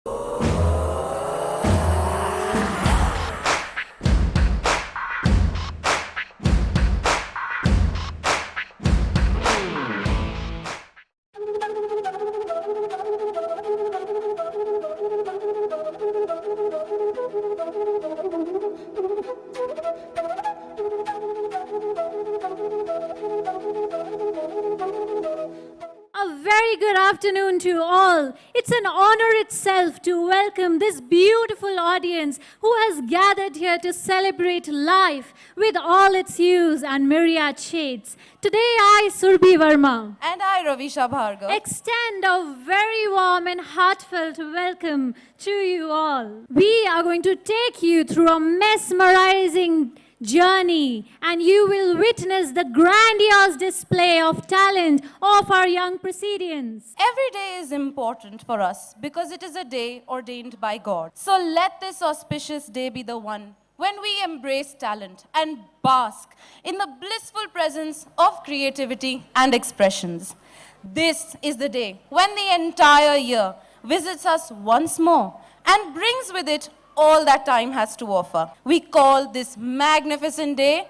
A very good afternoon to all. It's an honor itself to welcome this beautiful audience who has gathered here to celebrate life with all its hues and myriad shades. Today, I, Surbhi Verma, And I, Ravisha Bhargav. extend a very warm and heartfelt welcome to you all. We are going to take you through a mesmerizing journey, and you will witness the grandiose display of talent of our young Presidians. Every day is important for us because it is a day ordained by God. So let this auspicious day be the one when we embrace talent and bask in the blissful presence of creativity and expressions. This is the day when the entire year visits us once more and brings with it all that time has to offer. We call this magnificent day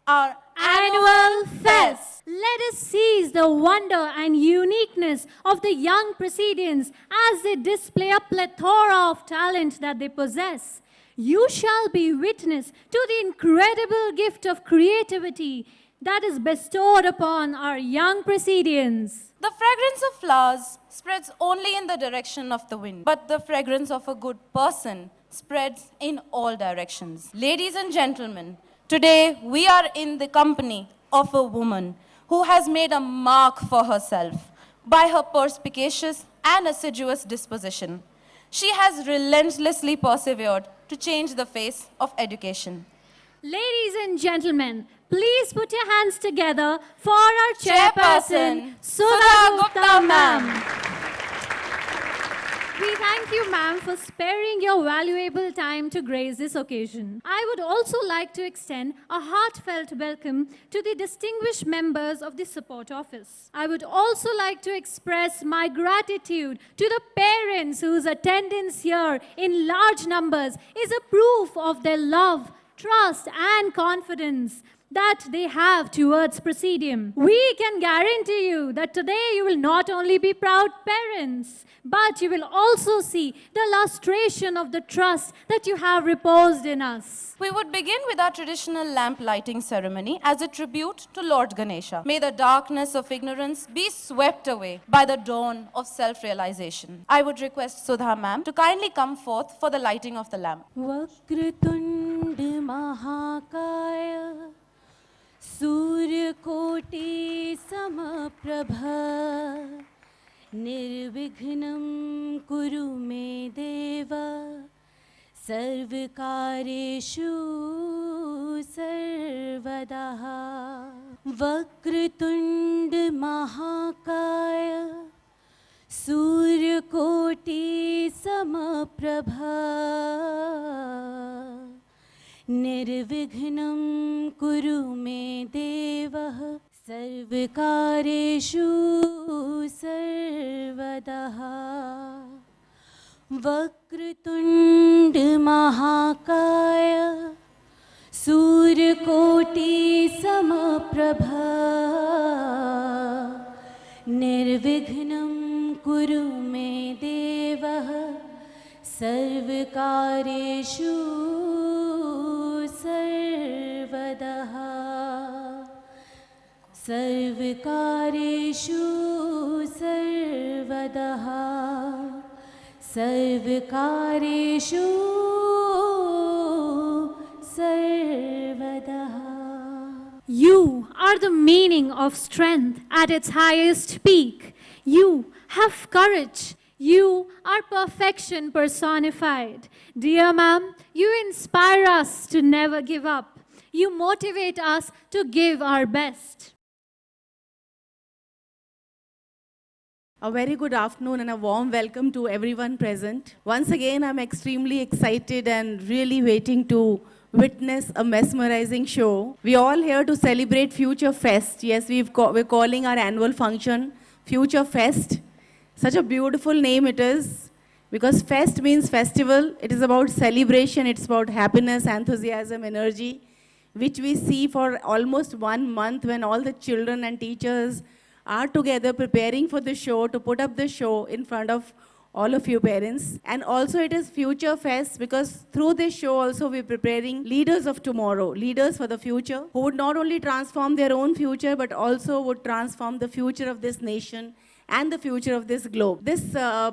our Annual Fest. Let us seize the wonder and uniqueness of the young Presidians as they display a plethora of talent that they possess. You shall be witness to the incredible gift of creativity that is bestowed upon our young Presidians. The fragrance of flowers spreads only in the direction of the wind, but the fragrance of a good person spreads in all directions. Ladies and gentlemen, today we are in the company of a woman who has made a mark for herself by her perspicacious and assiduous disposition. She has relentlessly persevered to change the face of education. Ladies and gentlemen, please put your hands together for our chairperson, Sudha Gupta ma'am. We thank you, ma'am, for sparing your valuable time to grace this occasion. I would also like to extend a heartfelt welcome to the distinguished members of the support office. I would also like to express my gratitude to the parents whose attendance here in large numbers is a proof of their love, trust, and confidence that they have towards Presidium. We can guarantee you that today you will not only be proud parents, but you will also see the lustration of the trust that you have reposed in us. We would begin with our traditional lamp lighting ceremony as a tribute to Lord Ganesha. May the darkness of ignorance be swept away by the dawn of self-realization. I would request Sudha ma'am to kindly come forth for the lighting of the lamp. वक्रतुण्ड महाकाय सूर्यकोटि समप्रभ निर्विघ्नं कुरु मे देव सर्वकार्येषु सर्वदा वक्रतुण्ड महाकाय सूर्यकोटि समप्रभ निर्विघ्नं कुरु मे देवः सर्वकार्येषु सर्वदा वक्रतुण्ड महाकाय सूर्यकोटि समप्रभ निर्विघ्नं कुरु मे देवः सर्वकार्येषु सर्वदा सर्वकार्येषु सर्वदा सर्वकार्येषु सर्वदा. You are the meaning of strength at its highest peak. You have courage. You are perfection personified. Dear ma'am, you inspire us to never give up. You motivate us to give our best. A very good afternoon and a warm welcome to everyone present. Once again, I'm extremely excited and really waiting to witness a mesmerizing show. We're all here to celebrate Future Fest. Yes, we're calling our annual function Future Fest. Such a beautiful name it is. Because fest means festival. It is about celebration. It's about happiness, enthusiasm, energy, which we see for almost 1 month when all the children and teachers are together preparing for the show, to put up the show in front of all of you parents. And also it is Future Fest, because through this show also we're preparing leaders of tomorrow, leaders for the future, who would not only transform their own future, but also would transform the future of this nation and the future of this globe. This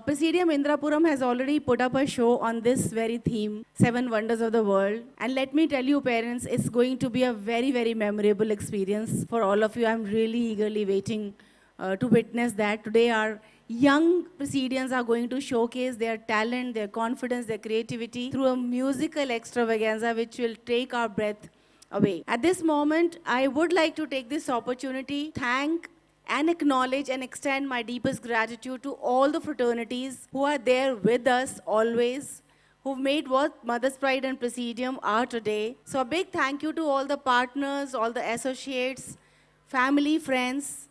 Presidium Indrapuram has already put up a show on this very theme, Seven Wonders of the World. And let me tell you parents, it's going to be a very, very memorable experience for all of you. I'm really eagerly waiting to witness that. Today our young Presidians are going to showcase their talent, their confidence, their creativity through a musical extravaganza which will take our breath away. At this moment, I would like to take this opportunity, thank and acknowledge and extend my deepest gratitude to all the fraternities who are there with us always, who've made what Mother's Pride and Presidium are today. So a big thank you to all the partners, all the associates, family, friends.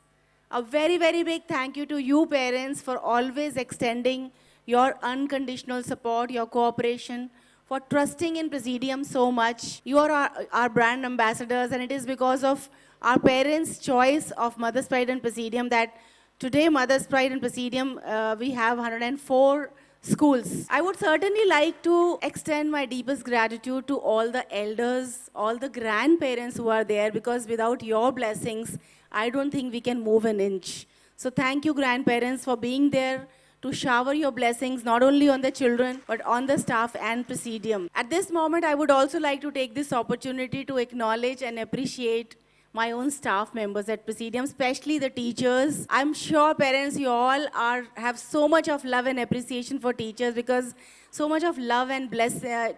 A very, very big thank you to you parents for always extending your unconditional support, your cooperation, for trusting in Presidium so much. You are our brand ambassadors, and it is because of our parents' choice of Mother's Pride and Presidium that today Mother's Pride and Presidium, we have 104 schools. I would certainly like to extend my deepest gratitude to all the elders, all the grandparents who are there, because without your blessings, I don't think we can move an inch. So thank you grandparents for being there to shower your blessings not only on the children but on the staff and Presidium. At this moment, I would also like to take this opportunity to acknowledge and appreciate my own staff members at Presidium, especially the teachers. I'm sure parents, you all have so much of love and appreciation for teachers, because so much of love and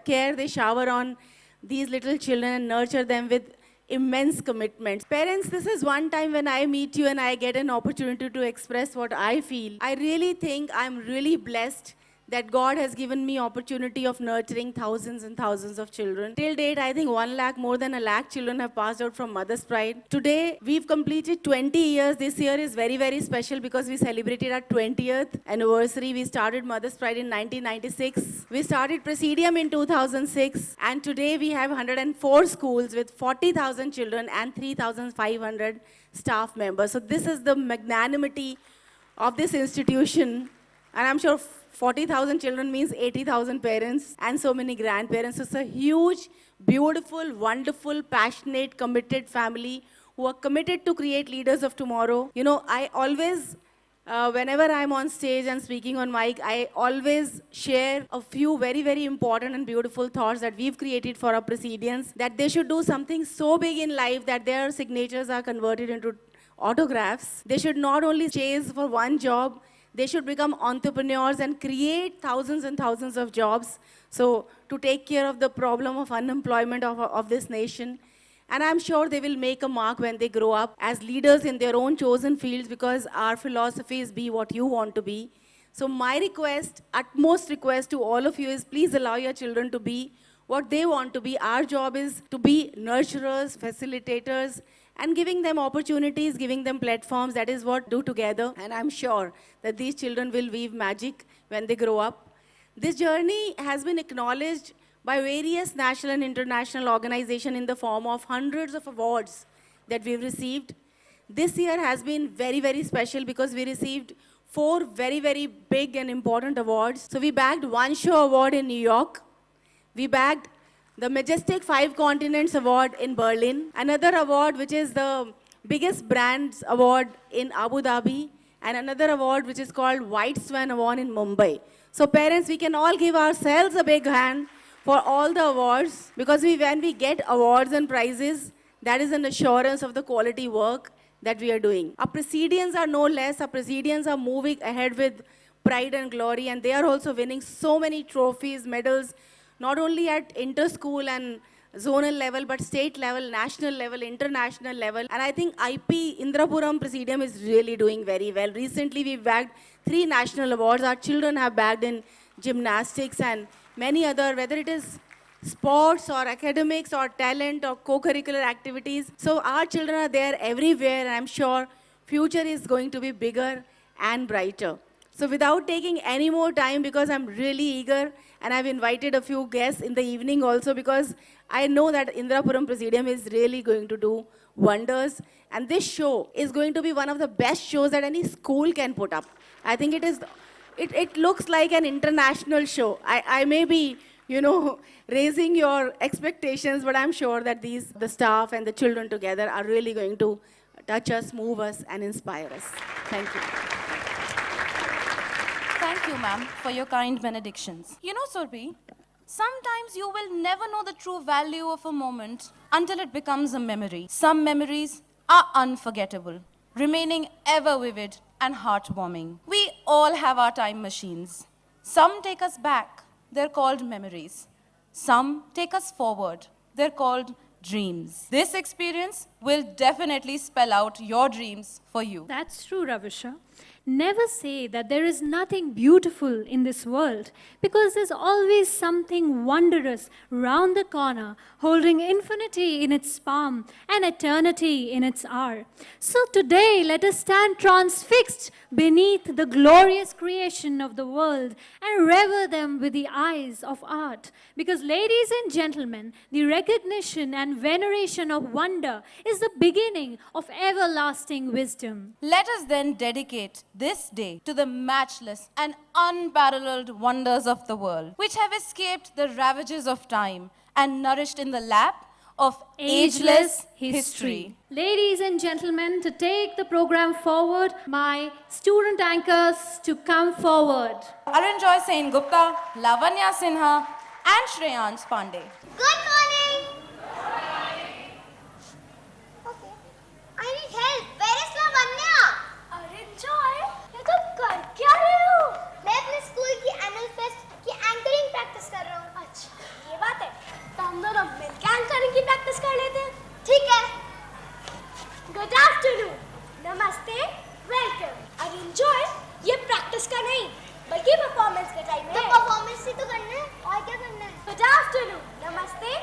care they shower on these little children and nurture them with immense commitment. Parents, this is one time when I meet you and I get an opportunity to express what I feel. I really think I'm really blessed that God has given me opportunity of nurturing thousands and thousands of children. Till date, I think 1 lakh, more than 1 lakh children have passed out from Mother's Pride. Today, we've completed 20 years. This year is very, very special because we celebrated our 20th anniversary. We started Mother's Pride in 1996. We started Presidium in 2006. And today, we have 104 schools with 40,000 children and 3,500 staff members. So this is the magnanimity of this institution. And I'm sure 40,000 children means 80,000 parents and so many grandparents. So it's a huge, beautiful, wonderful, passionate, committed family who are committed to create leaders of tomorrow. You know, I always, whenever I'm on stage and speaking on mic, I always share a few very, very important and beautiful thoughts that we've created for our Presidians, that they should do something so big in life that their signatures are converted into autographs. They should not only chase for one job, they should become entrepreneurs and create thousands and thousands of jobs. So to take care of the problem of unemployment of this nation. And I'm sure they will make a mark when they grow up as leaders in their own chosen fields, because our philosophy is be what you want to be. So my request, utmost request to all of you is please allow your children to be what they want to be. Our job is to be nurturers, facilitators, and giving them opportunities, giving them platforms. That is what do together. And I'm sure that these children will weave magic when they grow up. This journey has been acknowledged by various national and international organizations in the form of hundreds of awards that we've received. This year has been very, very special because we received 4 very, very big and important awards. So we bagged one show award in New York. We bagged the Majestic 5 Continents Award in Berlin, another award which is the biggest brands award in Abu Dhabi, and another award which is called White Swan Award in Mumbai. So parents, we can all give ourselves a big hand for all the awards, because when we get awards and prizes, that is an assurance of the quality work that we are doing. Our Presidians are no less. Our Presidians are moving ahead with pride and glory, and they are also winning so many trophies, medals, not only at inter-school and zonal level, but state level, national level, international level. And I think IP Indrapuram Presidium is really doing very well. Recently, we bagged 3 national awards. Our children have bagged in gymnastics and many other, whether it is sports or academics or talent or co-curricular activities. So our children are there everywhere, and I'm sure future is going to be bigger and brighter. So without taking any more time, because I'm really eager and I've invited a few guests in the evening also, because I know that Indrapuram Presidium is really going to do wonders. And this show is going to be one of the best shows that any school can put up. I think it looks like an international show. I may be, raising your expectations, but I'm sure that the staff and the children together are really going to touch us, move us, and inspire us. Thank you. Thank you, ma'am, for your kind benedictions. You know, Surbhi, sometimes you will never know the true value of a moment until it becomes a memory. Some memories are unforgettable, remaining ever vivid and heartwarming. We all have our time machines. Some take us back, they're called memories. Some take us forward, they're called dreams. This experience will definitely spell out your dreams for you. That's true, Ravisha. Never say that there is nothing beautiful in this world, because there's always something wondrous round the corner, holding infinity in its palm and eternity in its hour. So today, let us stand transfixed beneath the glorious creation of the world and revel them with the eyes of art. Because, ladies and gentlemen, the recognition and veneration of wonder is the beginning of everlasting wisdom. Let us then dedicate this day to the matchless and unparalleled wonders of the world, which have escaped the ravages of time and nourished in the lap of ageless history. Ladies and gentlemen, to take the program forward, my student anchors to come forward. Aranjoy Sen Gupta, Lavanya Sinha, and Shreyans Pandey. Good morning. Okay. I need help. Where is Lavanya? अरे Joy, ये तुम कर क्या रहे हो? मैं अपने school की एनुअल फेस्ट की एंकरिंग प्रैक्टिस कर रहा हूँ। अच्छा, ये बात है। तो हम दोनों मिलकर एंकरिंग की प्रैक्टिस कर लेते हैं। ठीक है। Good afternoon. नमस्ते. Welcome. अरे जॉय, ये प्रैक्टिस का नहीं, बल्कि परफॉर्मेंस का टाइम है। तो परफॉर्मेंस ही तो करना है। और क्या करना है? Good afternoon. नमस्ते.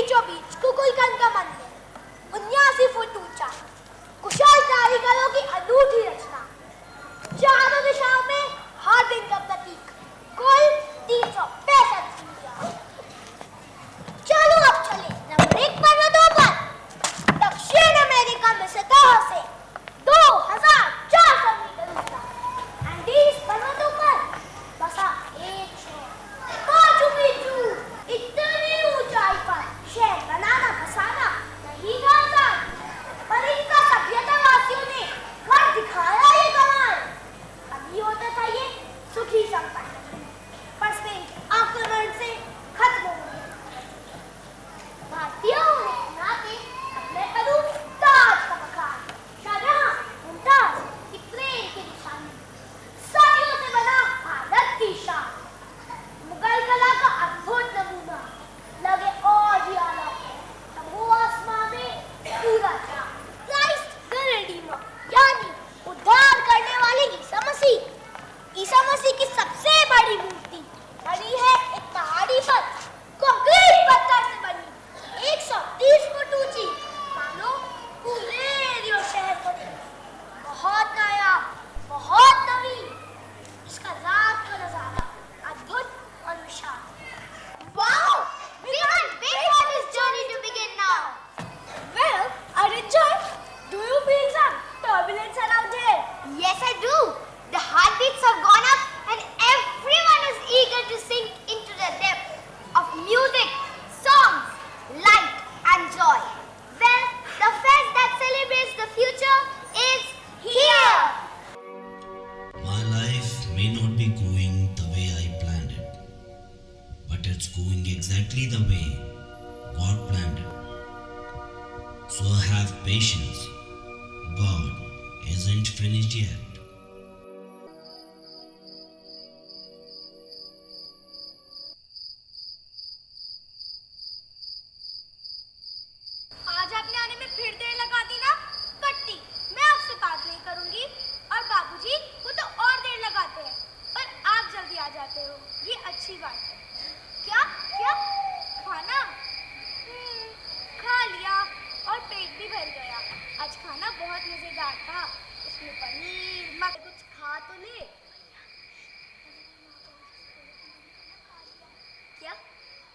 बीचों बीच कुकुलकंद का मंदिर 79 फुट ऊंचा, कुशल कारीगरों की अनूठी रचना, चारों दिशाओं में हर दिन का प्रतीक, कुल 365 सीढ़ियां। चलो अब चले नवरेक पर्वतों पर। दक्षिण अमेरिका में सतह से 2400 मीटर ऊंचा एंडीज पर्वतों पर बसा एक शहर माचू पिच्चू। इतनी ऊंचाई पर शहर बनाना बसाना नहीं था आसान, पर इनका सभ्यतावासियों ने कर दिखाया ये कमाल। अभी होता था ये सुखी संपन्न, पर स्पेन आक्रमण से खत्म हो गया। भारतीय होने के नाते अपने कदू ताज का मकान, शाहजहां मुमताज की प्रेम की निशानी, सदियों से बना भारत की शान, मुगल कला का अद्भुत नमूना, लगे और भी आला तब वो आसमां में पूरा था। क्राइस्ट द रिडीमर यानी उद्धार करने वाले ईसा मसीह। ईसा मसीह की सबसे बड़ी मूर्ति बनी है एक पहाड़ी पर, कंक्रीट पत्थर से बनी, 130 फुट ऊंची, मानो पूरे रियो शहर को देखती। बहुत नया, बहुत नवी, इसका रात का नजारा अद्भुत और विशाल। Wow! We can't wait for this journey to begin now. Well, Arinjoy, do you feel some turbulence around here? Yes, I do. The heartbeats have gone up and everyone is eager to sink into the depth of music, songs, light and joy. Well, the fest that celebrates the future is here. My life may not be going the way I planned it, but it's going exactly the way God planned it. So have patience. God isn't finished yet. आज आपने आने में फिर देर लगा दी ना कट्टी। मैं आपसे बात नहीं करूंगी, और बाबूजी वो तो और देर लगाते हैं, पर आप जल्दी आ जाते हो, ये अच्छी बात है। क्या क्या खाना? खा लिया और पेट भी भर गया। आज खाना बहुत मजेदार था, उसमें पनीर मटर, कुछ खा तो ले। क्या?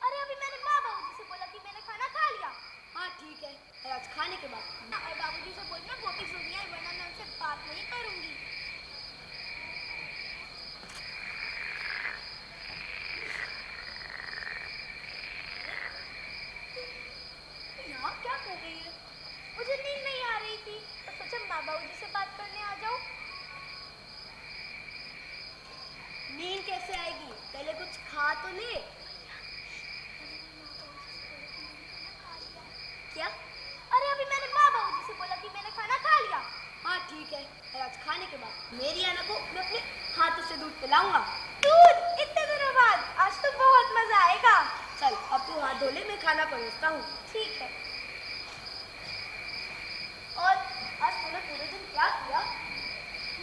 अरे अभी मैंने माँ बाबूजी से बोला कि मैंने खाना खा लिया। हाँ ठीक है, और आज खाने के बाद और बाबूजी से बोलना वो भी सुनिए, वरना मैं उनसे बात नहीं करूंगी। यहाँ क्या कर रही है? मुझे नींद नहीं आ रही थी, तो सोचा माँ बाबूजी से बात करने आ जाओ। नींद कैसे आएगी? पहले कुछ खा तो ले। क्या? अरे अभी मैंने माँ बाबूजी से बोला कि मैंने खाना खा लिया। हाँ ठीक है, और आज खाने के बाद मेरी आना को मैं अपने हाथों से दूध पिलाऊंगा। दूध? इतने दिनों बाद? आज तो बहुत मजा आएगा। चल अब तू हाथ धो ले, मैं खाना परोसता हूँ। ठीक है। और आज तूने पूरे दिन क्या किया?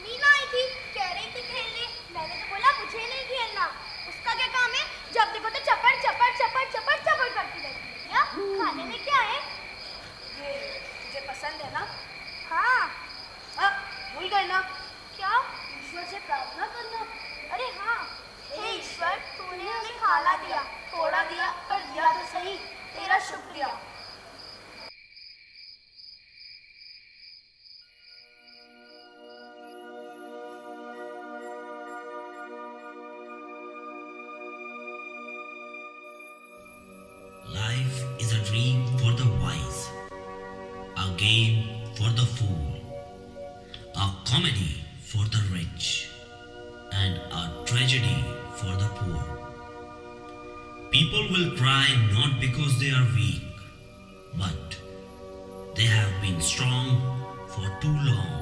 मीना आई थी, कह रही थी खेलने, मैंने तो बोला मुझे नहीं खेलना। उसका क्या काम है? जब देखो तो चपड़ चपड़ चपड़ चपड़ चपड़ करती रहती है। क्या खाने में क्या है? ये तुझे पसंद है ना? हाँ। भूल गए ना? क्या? ईश्वर से प्रार्थना करना। अरे हाँ, हे ईश्वर, तूने हमें खाना दिया, थोड़ा दिया पर दिया तो सही, तेरा शुक्रिया। Life is a dream for the wise, a game for the fool, a comedy for the rich, and a tragedy for the poor. People will cry not because they are weak, but they have been strong for too long.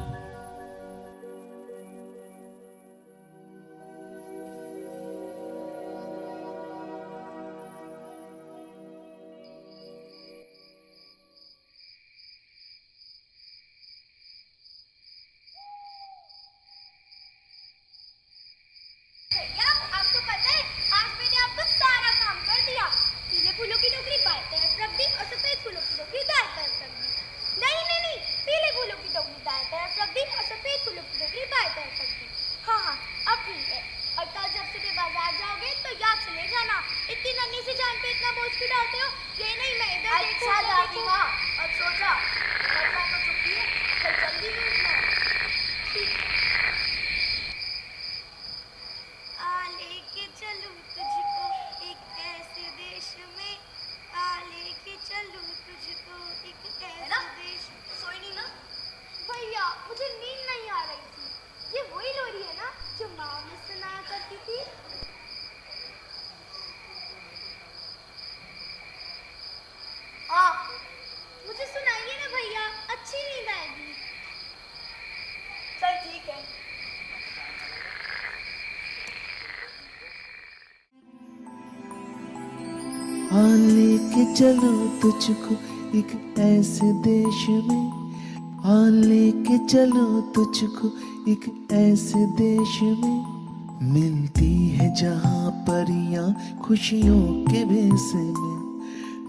भैया, आपको पता है आज मैंने आपका सारा काम कर दिया। पीले फूलों की टोकरी बाएं तरफ रख दी और चाहते हो? ये नहीं, मैं इधर देखूं। अच्छा दादी माँ, अब सो जा। वर्षा तो छुट्टी है, कल जल्दी भी उठना है। ठीक है। लेके चलूं तुझको एक ऐसे देश में, लेके चलूं तुझको एक ऐसे देश। सोई नहीं ना? भैया, मुझे नींद नहीं आ रही थी। ये वही लोरी है ना जो माँ में सुनाया करती थी? हाँ, मुझे सुनाइए ना भैया, अच्छी नींद आएगी। चल ठीक है। लेके चलो तुझको एक ऐसे देश में, लेके चलो तुझको एक ऐसे देश में, मिलती है जहाँ परियां खुशियों के भेस में,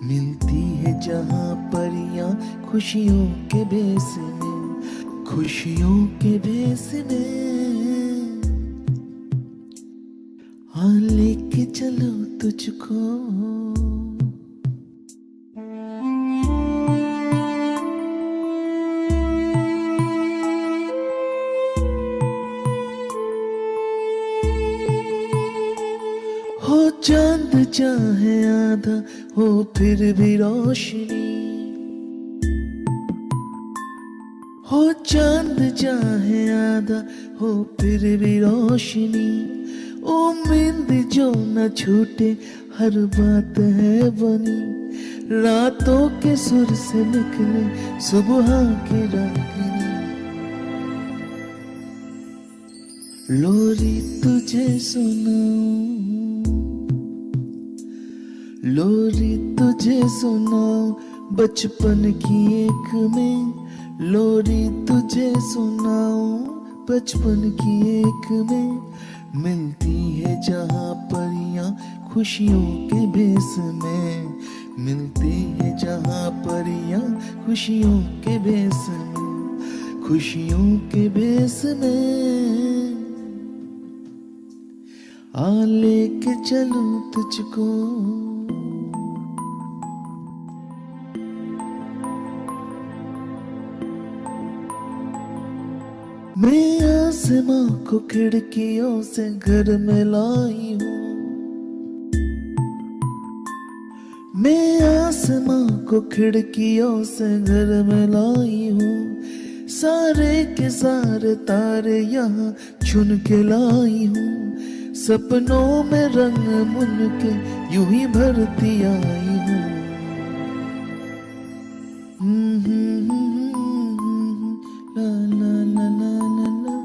मिलती है जहाँ परियां खुशियों के भेस में, खुशियों के भेस में। लेके चलो तुझको। हो चांद चाहे आधा हो फिर भी रोशनी, हो चांद चाहे आधा हो फिर भी रोशनी, उम्मीद जो न छूटे हर बात है बनी, रातों के सुर से निकले सुबह की रागनी, लोरी तुझे सुनाऊं, लोरी तुझे सुनाऊं बचपन की एक में, लोरी तुझे सुनाऊं बचपन की एक में, मिलती है जहाँ परियां खुशियों के भेस में, मिलती है जहाँ परियां खुशियों के भेस में, खुशियों के भेस में। लेके चलूं तुझको। मैं आसमां को खिड़कियों से घर में लाई हूँ, मैं आसमां को खिड़कियों से घर में लाई हूँ, सारे के सारे तारे यहाँ चुन के लाई हूँ, सपनों में रंग मुन के यूं ही भरती आई हूँ। ला ला ला ला ला ला,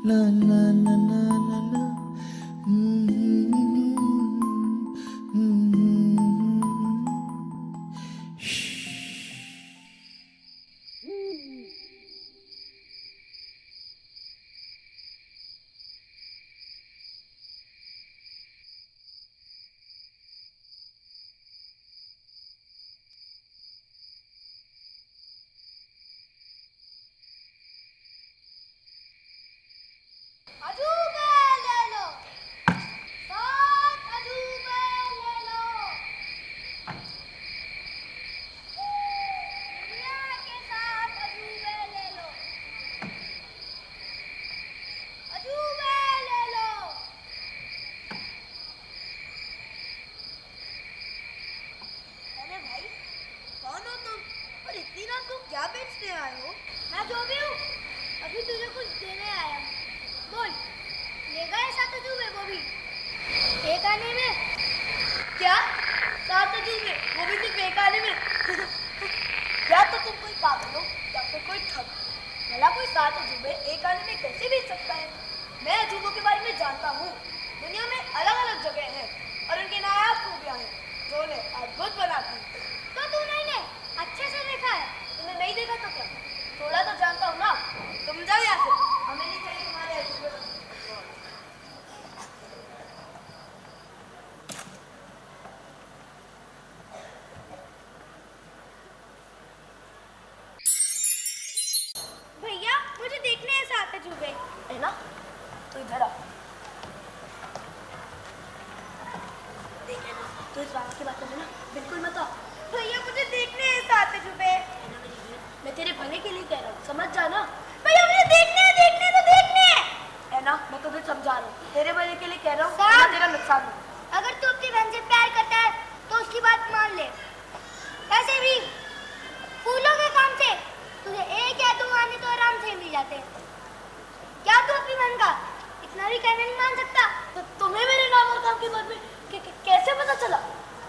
ला ला ला ला ला ला, अजूबे ले लो, 7 अजूबे ले लो, दुनिया के 7 अजूबे ले लो, अजूबे ले लो। अरे भाई, कौन हो तुम और इतनी रात को क्या बेचने आए हो? मैं जो भी हूँ, अभी तुझे कुछ देने आया हूँ। बोल, ले गए 7 अजूबे वो भी एक आने में? क्या 7 अजूबे वो भी सिर्फ एक आने में? या तो तुम कोई पागल हो या फिर कोई ठग। भला कोई 7 अजूबे एक आने में कैसे बेच सकता है? मैं अजूबों के बारे में जानता हूँ। दुनिया में अलग अलग जगह हैं और उनके नायाब खूबियाँ हैं जो उन्हें अद्भुत बनाती हैं। तो तूने इन्हें अच्छे से देखा है? तुमने नहीं देखा तो क्या, थोड़ा तो जानता हूँ ना। तुम जाओ यहाँ से, हमें नहीं चाहिए तुम्हारे अजूबे। भैया, मुझे देखने हैं 7 अजूबे। है ना? तो इधर आ। तो इस बात की बातों में ना बिल्कुल मत आ। भैया मुझे देखने हैं साथ में छुपे। मैं तेरे भले के लिए कह रहा हूँ, समझ जाना। भैया मुझे देखने हैं तो देखने हैं। है ना, मैं तुझे समझा रहा हूँ, तेरे भले के लिए कह रहा हूँ, तेरा नुकसान हो। अगर तू अपनी बहन से प्यार करता है तो उसकी बात मान ले। ऐसे भी फूलों के काम से तुझे एक या दो आने तो आराम से मिल जाते हैं। क्या तू अपनी बहन का इतना भी कहना नहीं मान सकता? तो तुम्हें मेरे नाम और काम के बारे में कैसे पता चला?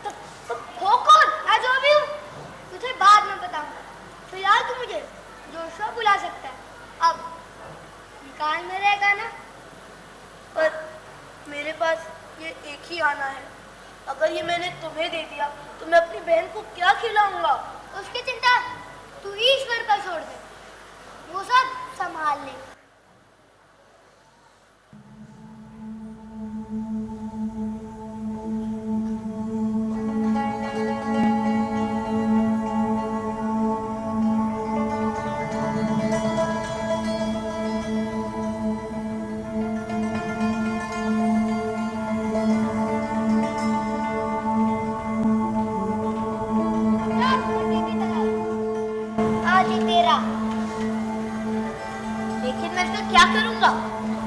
तो हो कौन? मैं जो भी हूँ तुझे बाद में बताऊंगा। फिलहाल तू मुझे जोशवा बुला सकता है। अब निकाल में रहेगा ना? पर मेरे पास ये एक ही आना है। अगर ये मैंने तुम्हें दे दिया तो मैं अपनी बहन को क्या खिलाऊंगा? उसकी चिंता तू ईश्वर पर छोड़ दे, वो सब संभाल ले। आज ही तेरा। लेकिन मैं इसका क्या करूंगा?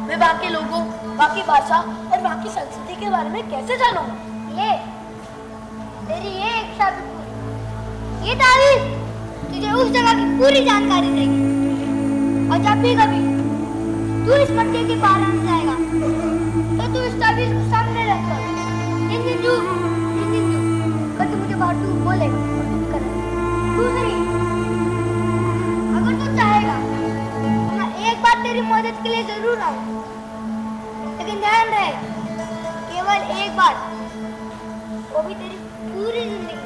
मैं वहाँ के लोगों, वहाँ की भाषा और वहाँ की संस्कृति के बारे में कैसे जानूंगा? ये तेरी ये इच्छा भी पूरी। ये तारीफ तुझे उस जगह की पूरी जानकारी देगी। और जब भी कभी तू इस पट्टे के पार आने जाएगा तो तू इस तारीफ को सामने रखकर कर तू मुझे बाहर तू बोलेगा और तू भी करेगा। दूसरी, अगर तू चाहेगा तो मैं एक बार तेरी मदद के लिए जरूर आऊँ, लेकिन ध्यान रहे केवल एक बार, वो भी तेरी पूरी जिंदगी।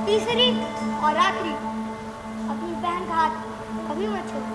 तीसरी और आखिरी, अपनी बहन का हाथ कभी मत छोड़।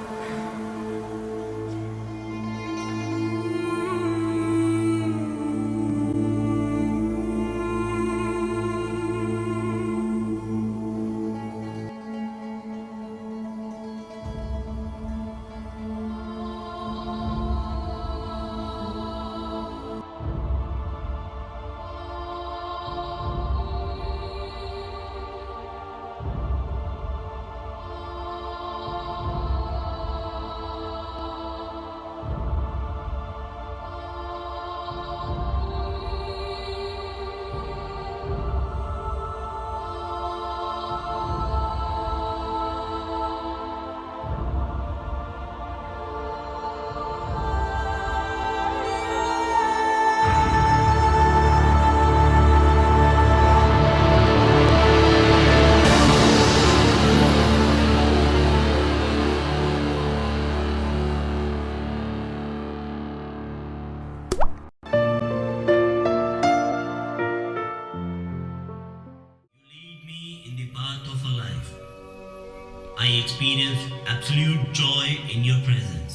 I experience absolute joy in your presence.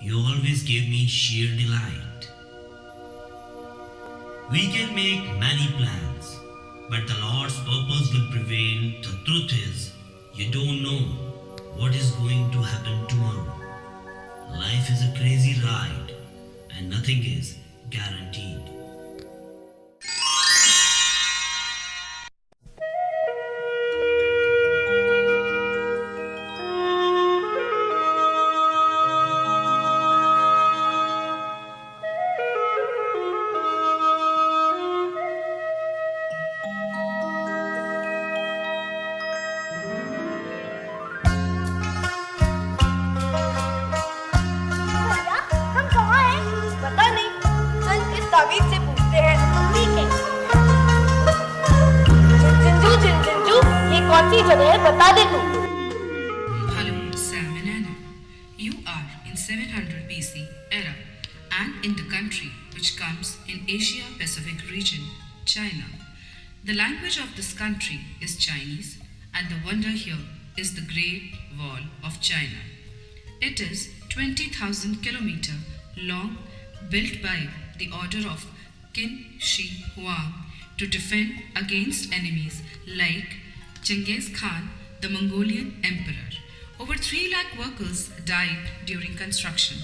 You always give me sheer delight. We can make many plans, but the Lord's purpose will prevail. The truth is, you don't know what is going to happen tomorrow. Life is a crazy ride, and nothing is guaranteed. तावीज़ से पूछते हैं। ठीक है। जिंजू, ये कौन सी जगह है, बता दे तू। Hello, Sam and Anna. You are in 700 BC era and in the country which comes in Asia Pacific region, China. The language of this country is Chinese, and the wonder here is the Great Wall of China. It is 20,000 kilometer long, built by the order of Qin Shi Huang to defend against enemies like Genghis Khan, the Mongolian emperor. Over 3 lakh workers died during construction.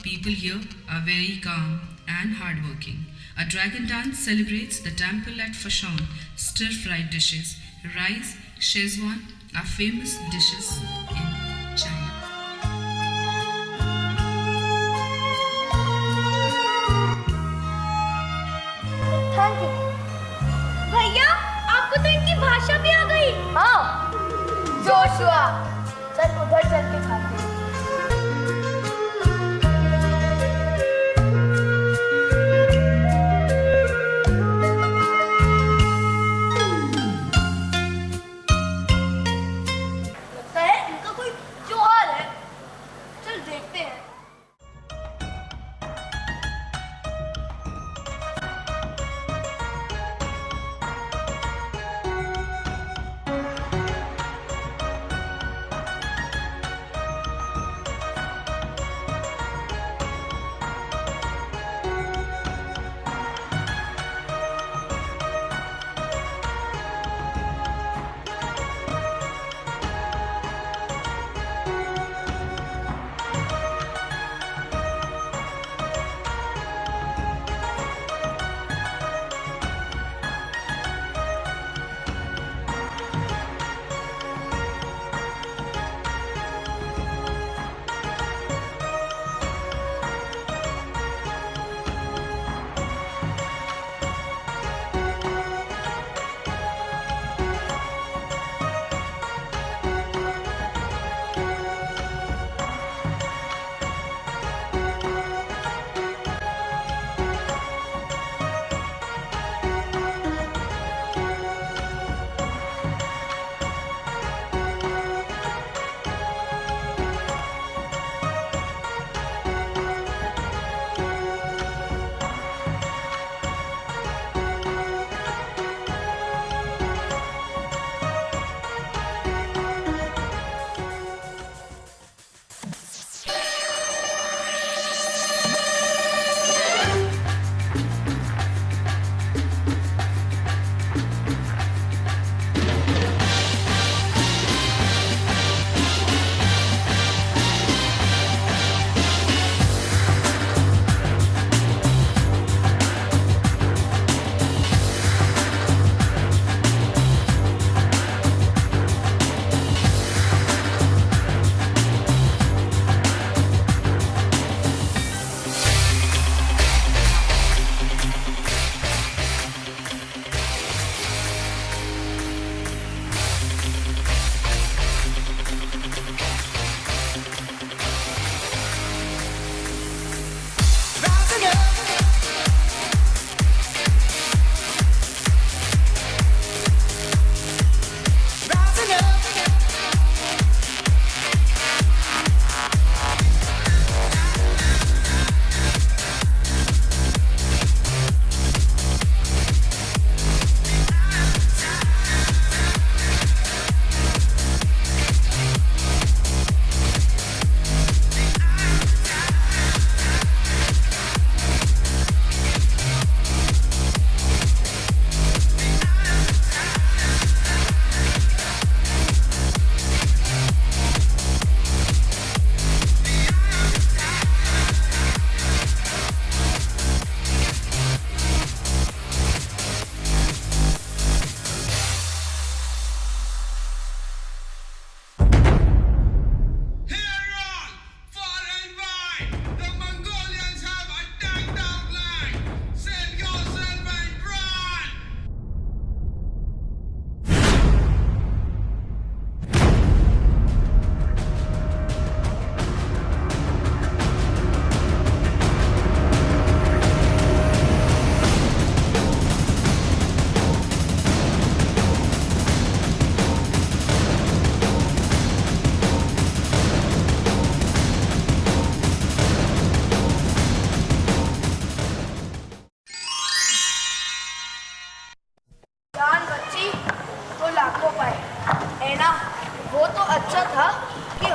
People here are very calm and hardworking. A dragon dance celebrates the temple at Fashawn. Stir-fried dishes, rice, Szechuan are famous dishes in China. Thank you भैया, आपको तो इनकी भाषा भी आ गई। हाँ, Joshua, चल उधर चल के खाते हैं। लगता है इनका कोई त्योहार है, चल देखते हैं।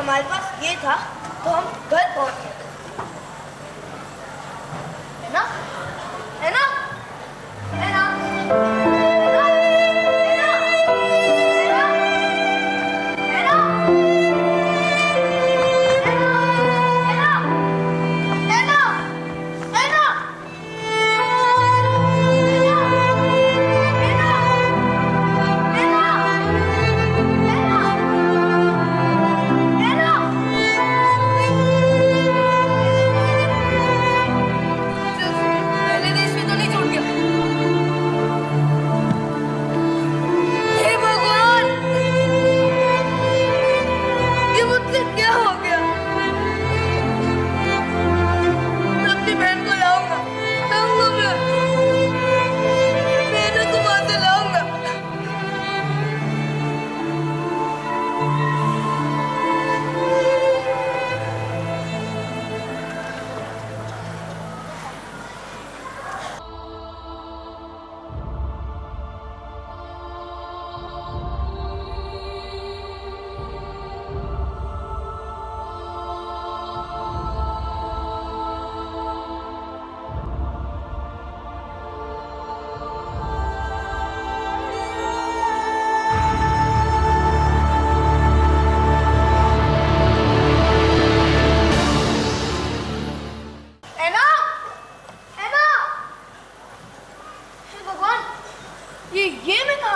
हमारे पास ये था तो हम घर पहुंच गए, है ना? है ना? है ना? है ना?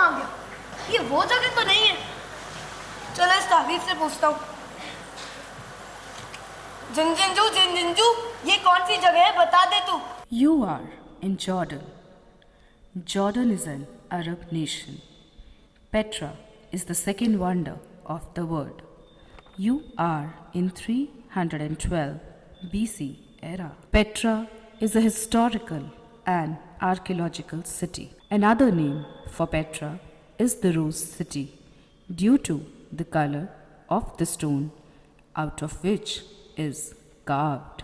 कहाँ गया? ये वो जगह तो नहीं है। चलो इस ताबीब से पूछता हूँ। जिंजिंजू, ये कौन सी जगह है, बता दे तू। You are in Jordan. Jordan is an Arab nation. Petra is the second wonder of the world. You are in 312 BC era. Petra is a historical and archaeological city. Another name for Petra is the Rose City due to the color of the stone out of which is carved.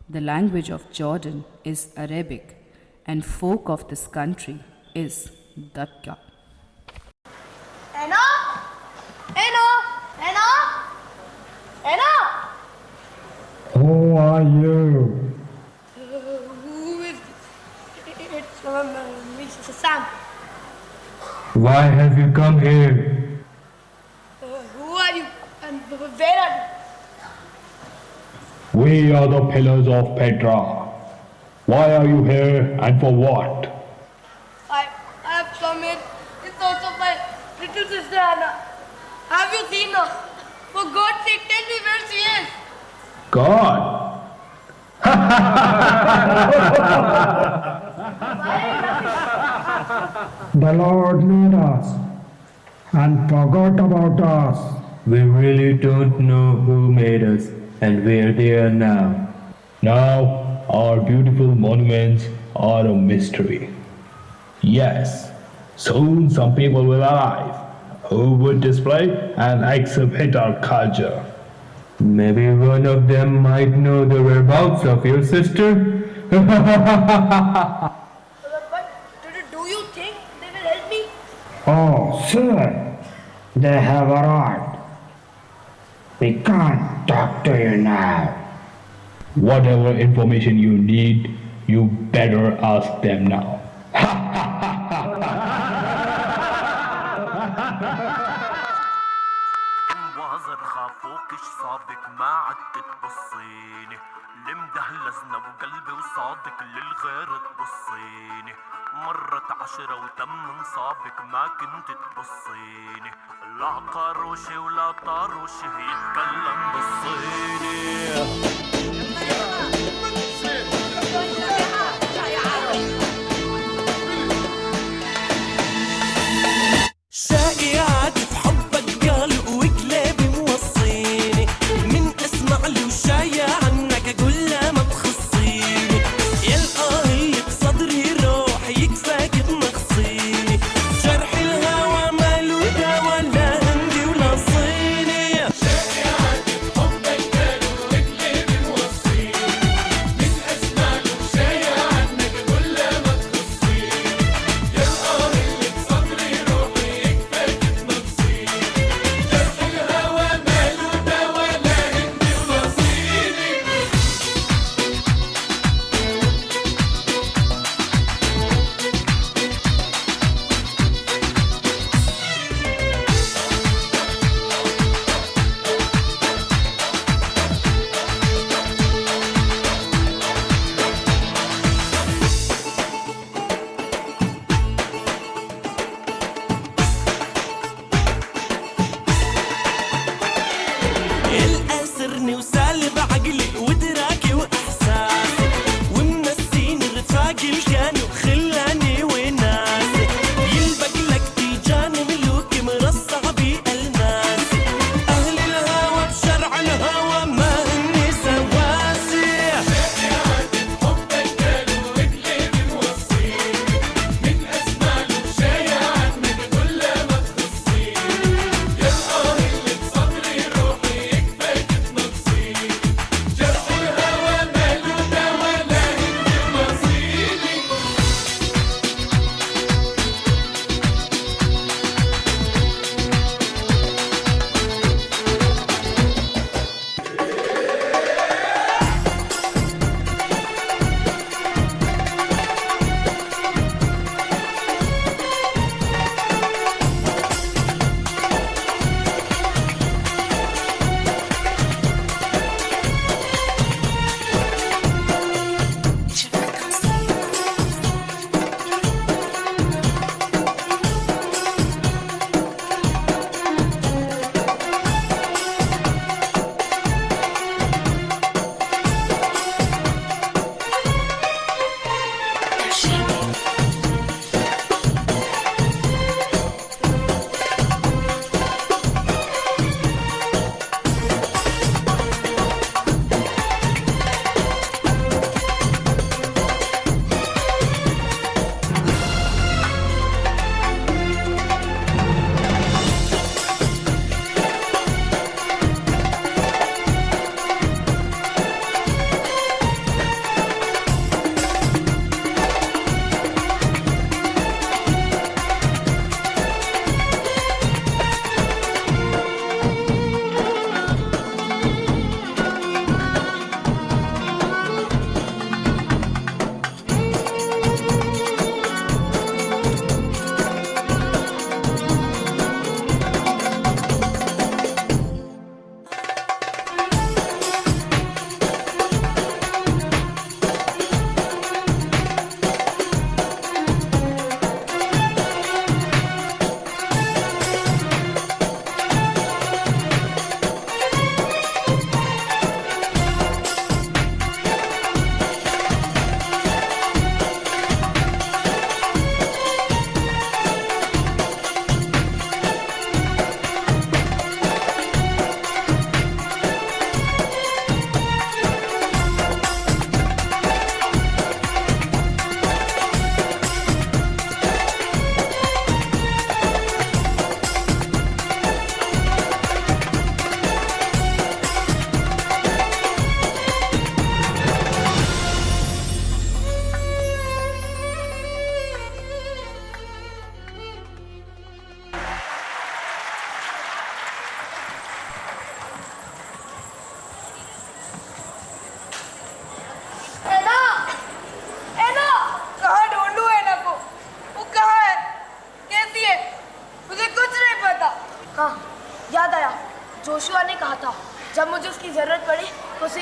The language of Jordan is Arabic and folk of this country is Dakka. Anna! Who are you? Who is it's Sam. Why have you come here? Who are you and where are you? We are the pillars of Petra. Why are you here and for what? I have come here in search of my little sister Anna. Have you seen her? For God's sake, tell me where she is. God. The Lord made us and forgot about us. We really don't know who made us and where they are now. Now our beautiful monuments are a mystery. Yes, soon some people will arrive who would display and exhibit our culture. Maybe one of them might know the whereabouts of your sister. But do you think they will help me? Oh, sir, they have arrived. We can't talk to you now. Whatever information you need, you better ask them now. وازر خافوكش صابك ما عدت تبصيني لمدهلزنا وقلبي وصادق للغير تبصيني مرت 10 وتم نصابك ما كنت تبصيني لا قاروشي ولا طاروشي يتكلم بالصيني شاقي عاتف حبك قال وقلبي موصيني من اسمع لي وشايع عنك اقول لا ما تخصيني يلقى اللي بصدري روح يكفاك تنخصيني جرح الهوى ماله دوا لا هندي ولا صيني شاقي عاتف حبك قال وقلبي موصيني من اسمع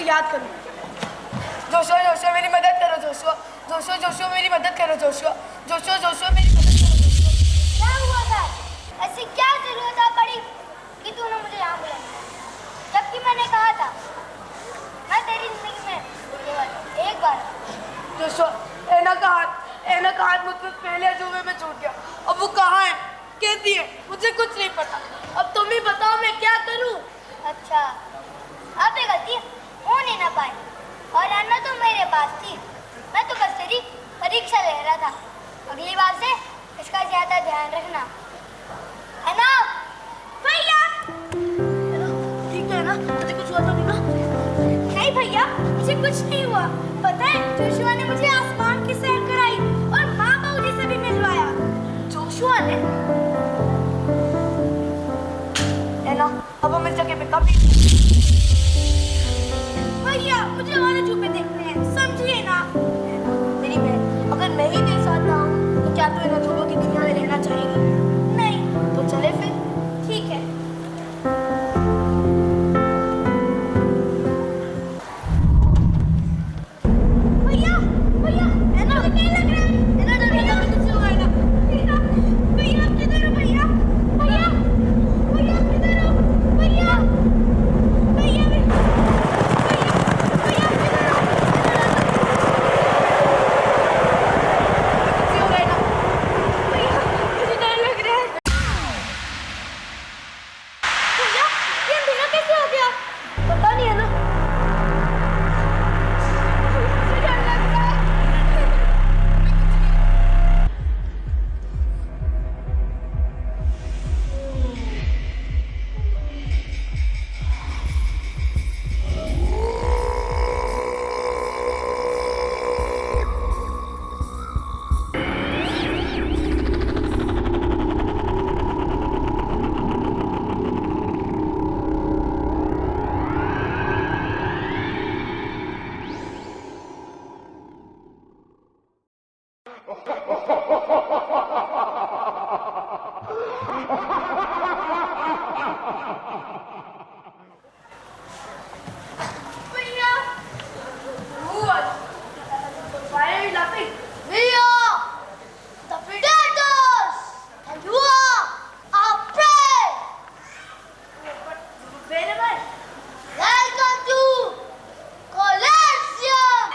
उसे याद करूं। Joshua Joshua मेरी मदद करो Joshua, Joshua Joshua मेरी मदद करो Joshua, Joshua Joshua मेरी मदद करो जोशुआ। क्या हुआ था? ऐसी क्या जरूरत आ पड़ी कि तूने मुझे यहाँ बुलाया? जबकि मैंने कहा था मैं तेरी जिंदगी में केवल एक बार। जोशुआ एना का हाथ मुझसे पहले अजूबे में छूट गया। अब वो कहाँ है, कैसी है, मुझे कुछ नहीं पता। अब तुम ही बताओ मैं क्या करूं? अच्छा, अब ये गलती हो नहीं ना पाई और अन्ना तो मेरे पास थी। मैं तो बस तेरी परीक्षा ले रहा था। अगली बार से इसका ज्यादा ध्यान रखना, है ना भैया? ठीक है ना, मुझे कुछ हुआ तो नहीं ना? नहीं भैया, मुझे कुछ नहीं हुआ। पता है जोशुआ ने मुझे आसमान की सैर कराई और माँ बाबूजी से भी मिलवाया। जोशुआ ने? एना, अब हम इस जगह पे कभी भैया मुझे और अजूबे देखने हैं, समझिए ना। मेरी बहन, अगर मैं ही तेरे साथ ना हूँ तो क्या तू इन अजूबों की दुनिया में रहना चाहेगी? नहीं। तो चले फिर। ठीक है। भैया भैया ऐना मुझे नहीं लग रहा है। ऐना डर गया, कुछ हुआ है ना? भैया भैया आप किधर हो? भैया भैया भैया आप किधर हो? भैया भैया भैया भैया आप किधर हो? कुछ हो रहा है ना? भैया मुझे डर लग रहा है। भैया ये अंधेरा कैसे हो गया? पता नहीं है ना। मुझे डर लग रहा है। भैया Why are you laughing? भैया the predators and you are our prey. Wherever. Welcome to Colosseum.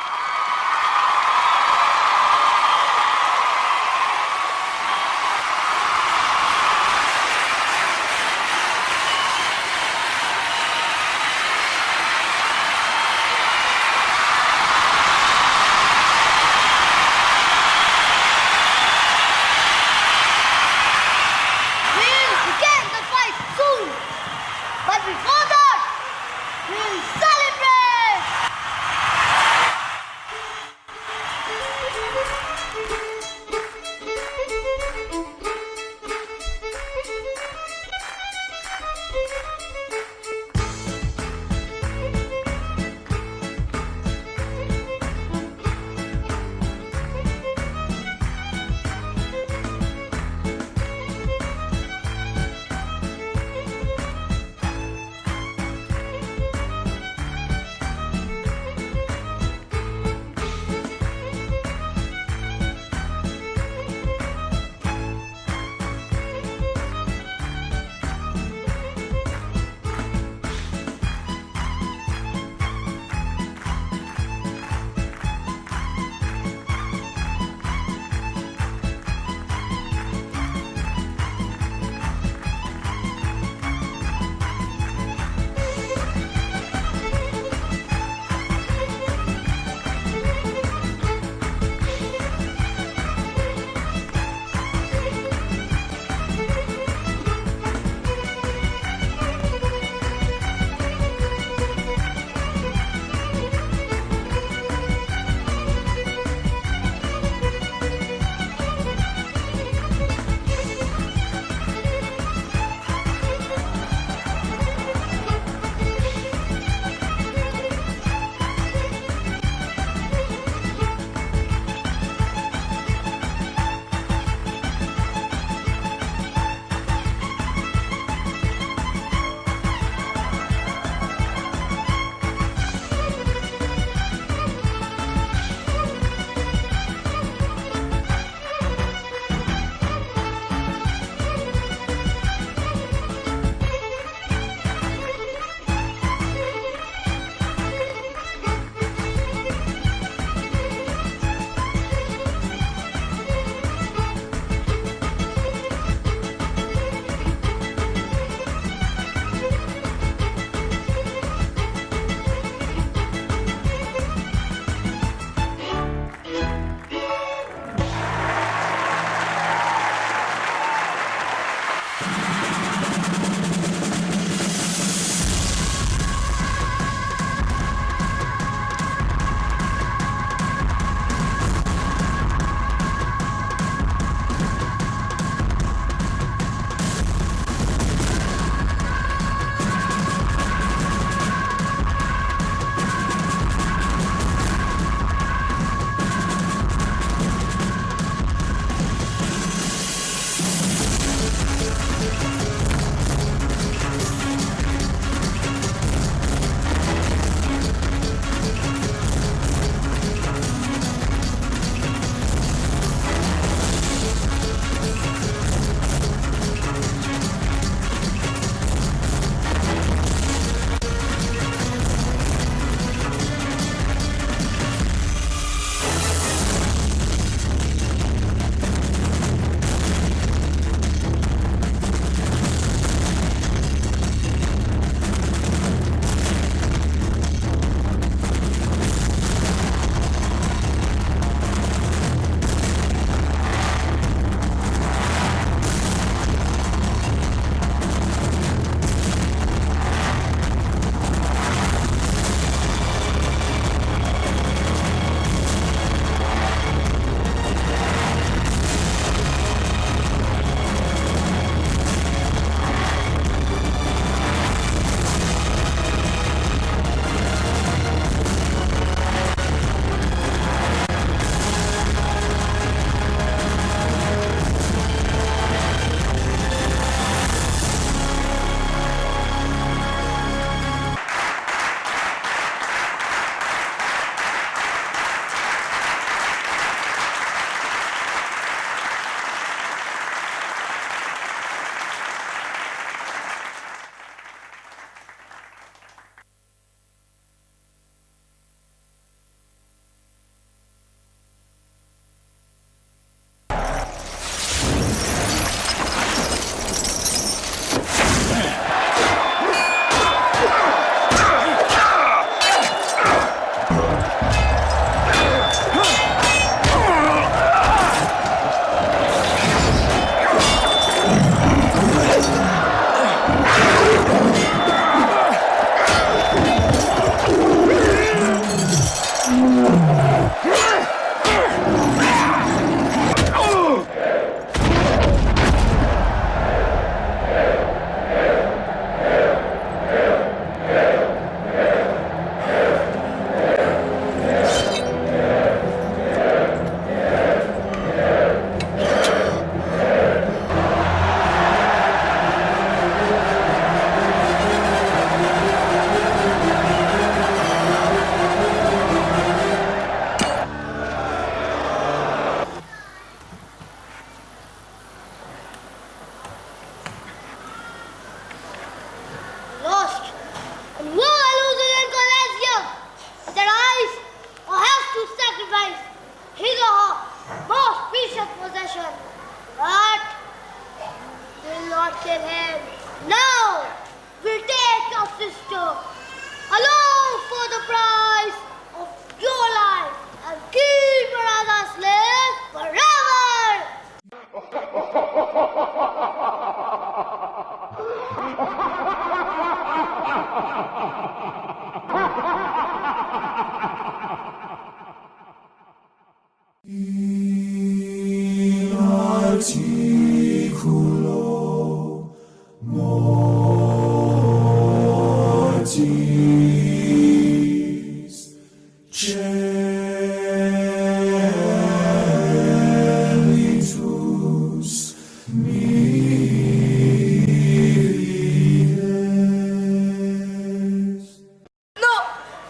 No,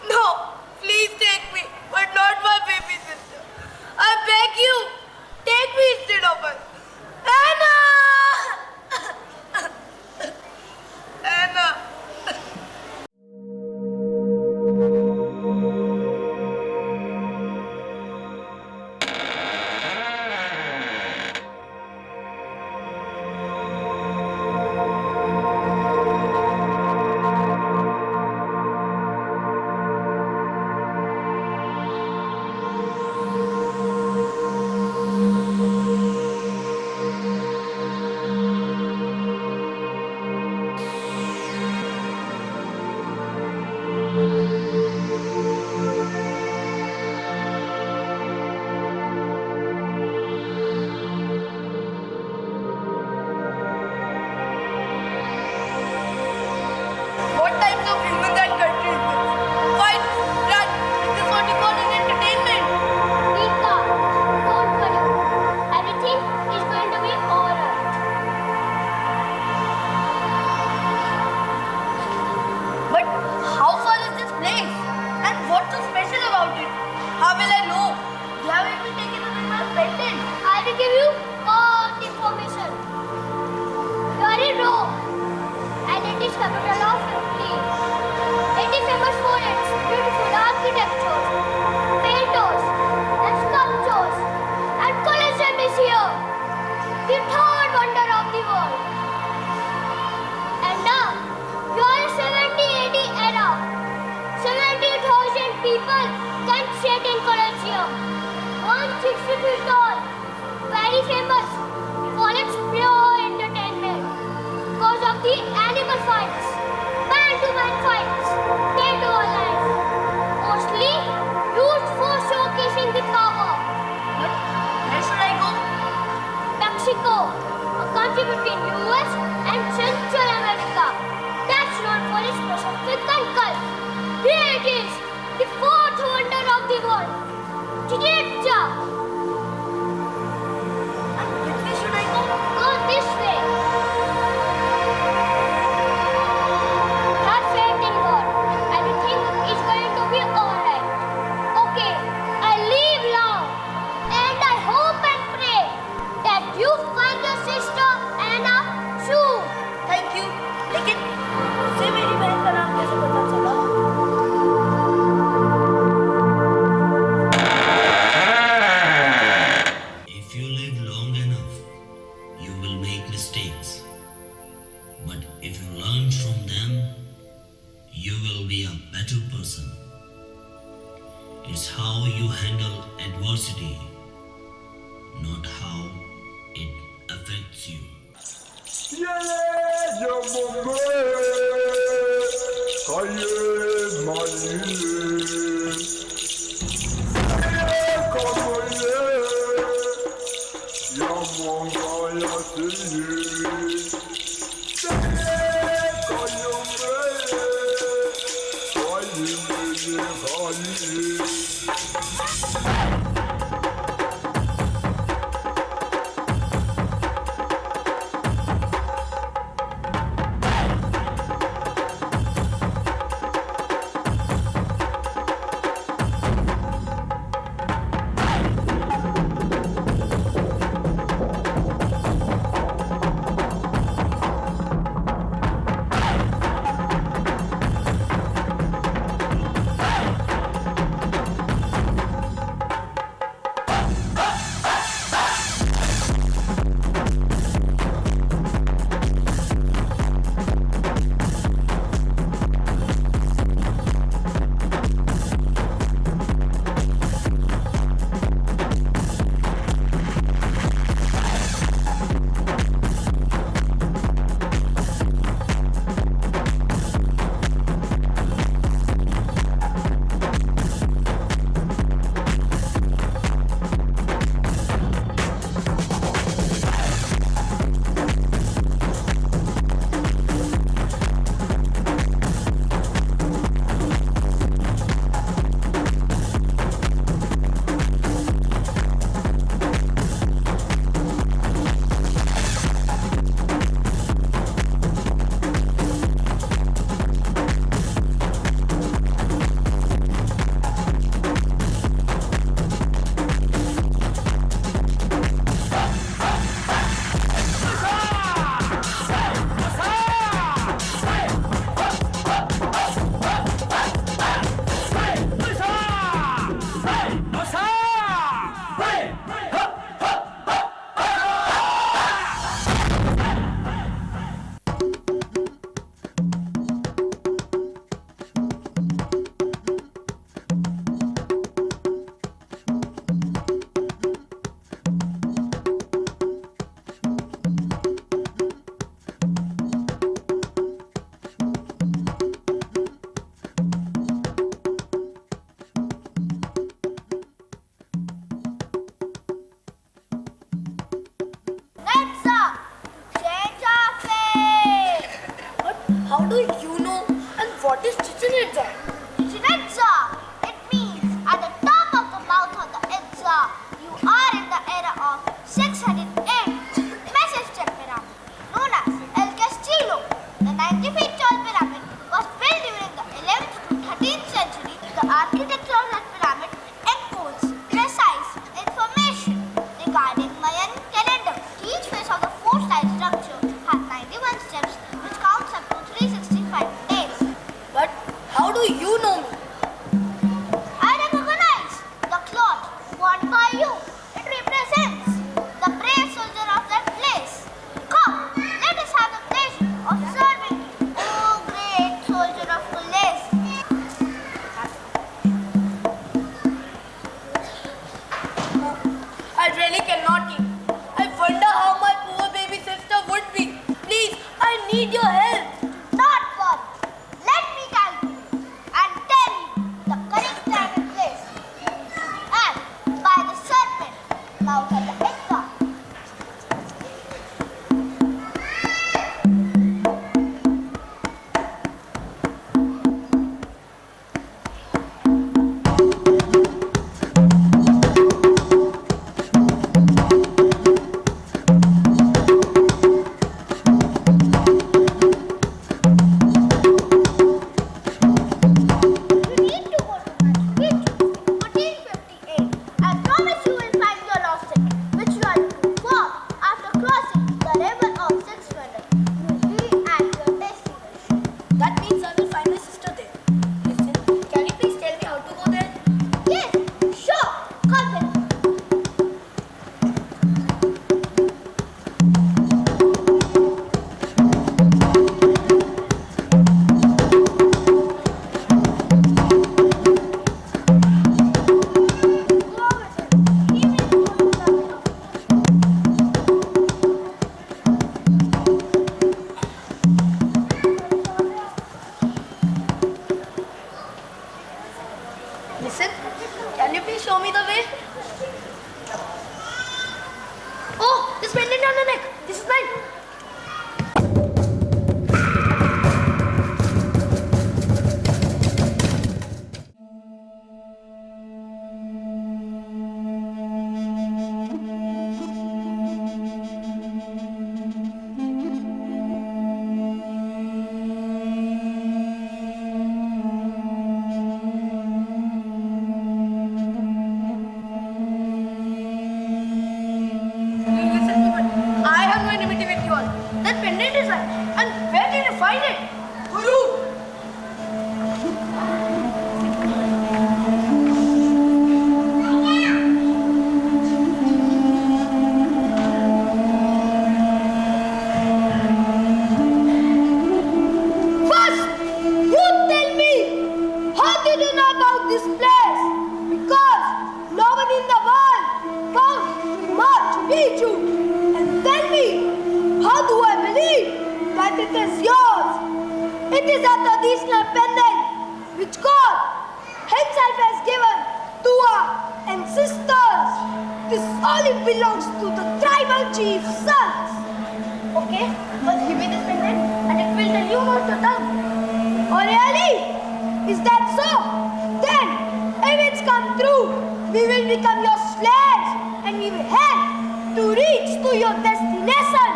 no, please take me, but not my baby sister. I beg you, take me instead of her. Anna! Anna! What types of humans and countries? Fight, blood. Is this what you call an entertainment? Tika, don't worry. Everything is going to be alright. But how far is this place? And what's so special about it? How will I know? You haven't been taken away my pendant. I will give you all the information. You are in Rome, and it is capital of Italy. It is famous for its beautiful architecture, painters, and sculptures, and Colosseum is here, the third wonder of the world. And now, you are in 70 AD era. 70,000 people can sit in Colosseum. 160 feet tall, very famous for its pure entertainment. Because of the animal fights, man-to-man fights, dead or alive, mostly used for showcasing the power. But where should I go? Mexico, a country between US and Central America, that's known for its Pacific Gulf. Here it is, the fourth wonder of the world, Chichen Itza. And which way should I go? Go this way. Have faith in God. Everything is going to be alright. Okay, I leave now. And I hope and pray that you find your sister Anna soon. Thank you. लेकिन उसे मेरी बहन का नाम कैसे पता चला? If you live long enough, you will make mistakes. But if you learn from them, you will be a better person. It's how you handle adversity, not how it affects you. 608 Mesostem Pyramid, known as El Castillo. The 90 feet tall pyramid was built during the 11th to 13th century. The architecture of that pyramid encodes precise information regarding Mayan calendar. Each face of the four-side structure has 91 steps, which counts up to 365 days. But how do you know me? I recognize the cloth worn by you. It represents the brave soldier of that place. Come, let us have the pleasure of serving you, oh great soldier of Kules. I really cannot eat. I wonder how my poor baby sister would be. Please, I need your help. Not one. Let me calculate and tell you the correct time and place. And by the serpent, mouth of the Ekka. You need to go to Machu Picchu, 1458. I promise you will find your lost city, which you are looking for. After crossing the river of Six Feathers, you will be at your destination. That means I will find my sister there. Listen, can you please tell me how to go there? Yes, sure. Come with me. Go with him. He will show you the way. Listen, can you please show me the way? Oh, this pendant on the neck. This is mine. I have no enmity with you all. That pendant is mine. And where did you find it? Guru! First, you tell me, how did you know about this place? Because no one in the world found Machu Picchu. And tell me, how do I believe that it is yours? It is a traditional pendant which God Himself has given to our ancestors. This only belongs to the tribal chief's sons. Okay, first give me this pendant and it will tell you about the tongue. Oh really? Is that so? Then, if it's come true, we will become your slaves and we will help to reach to your destination.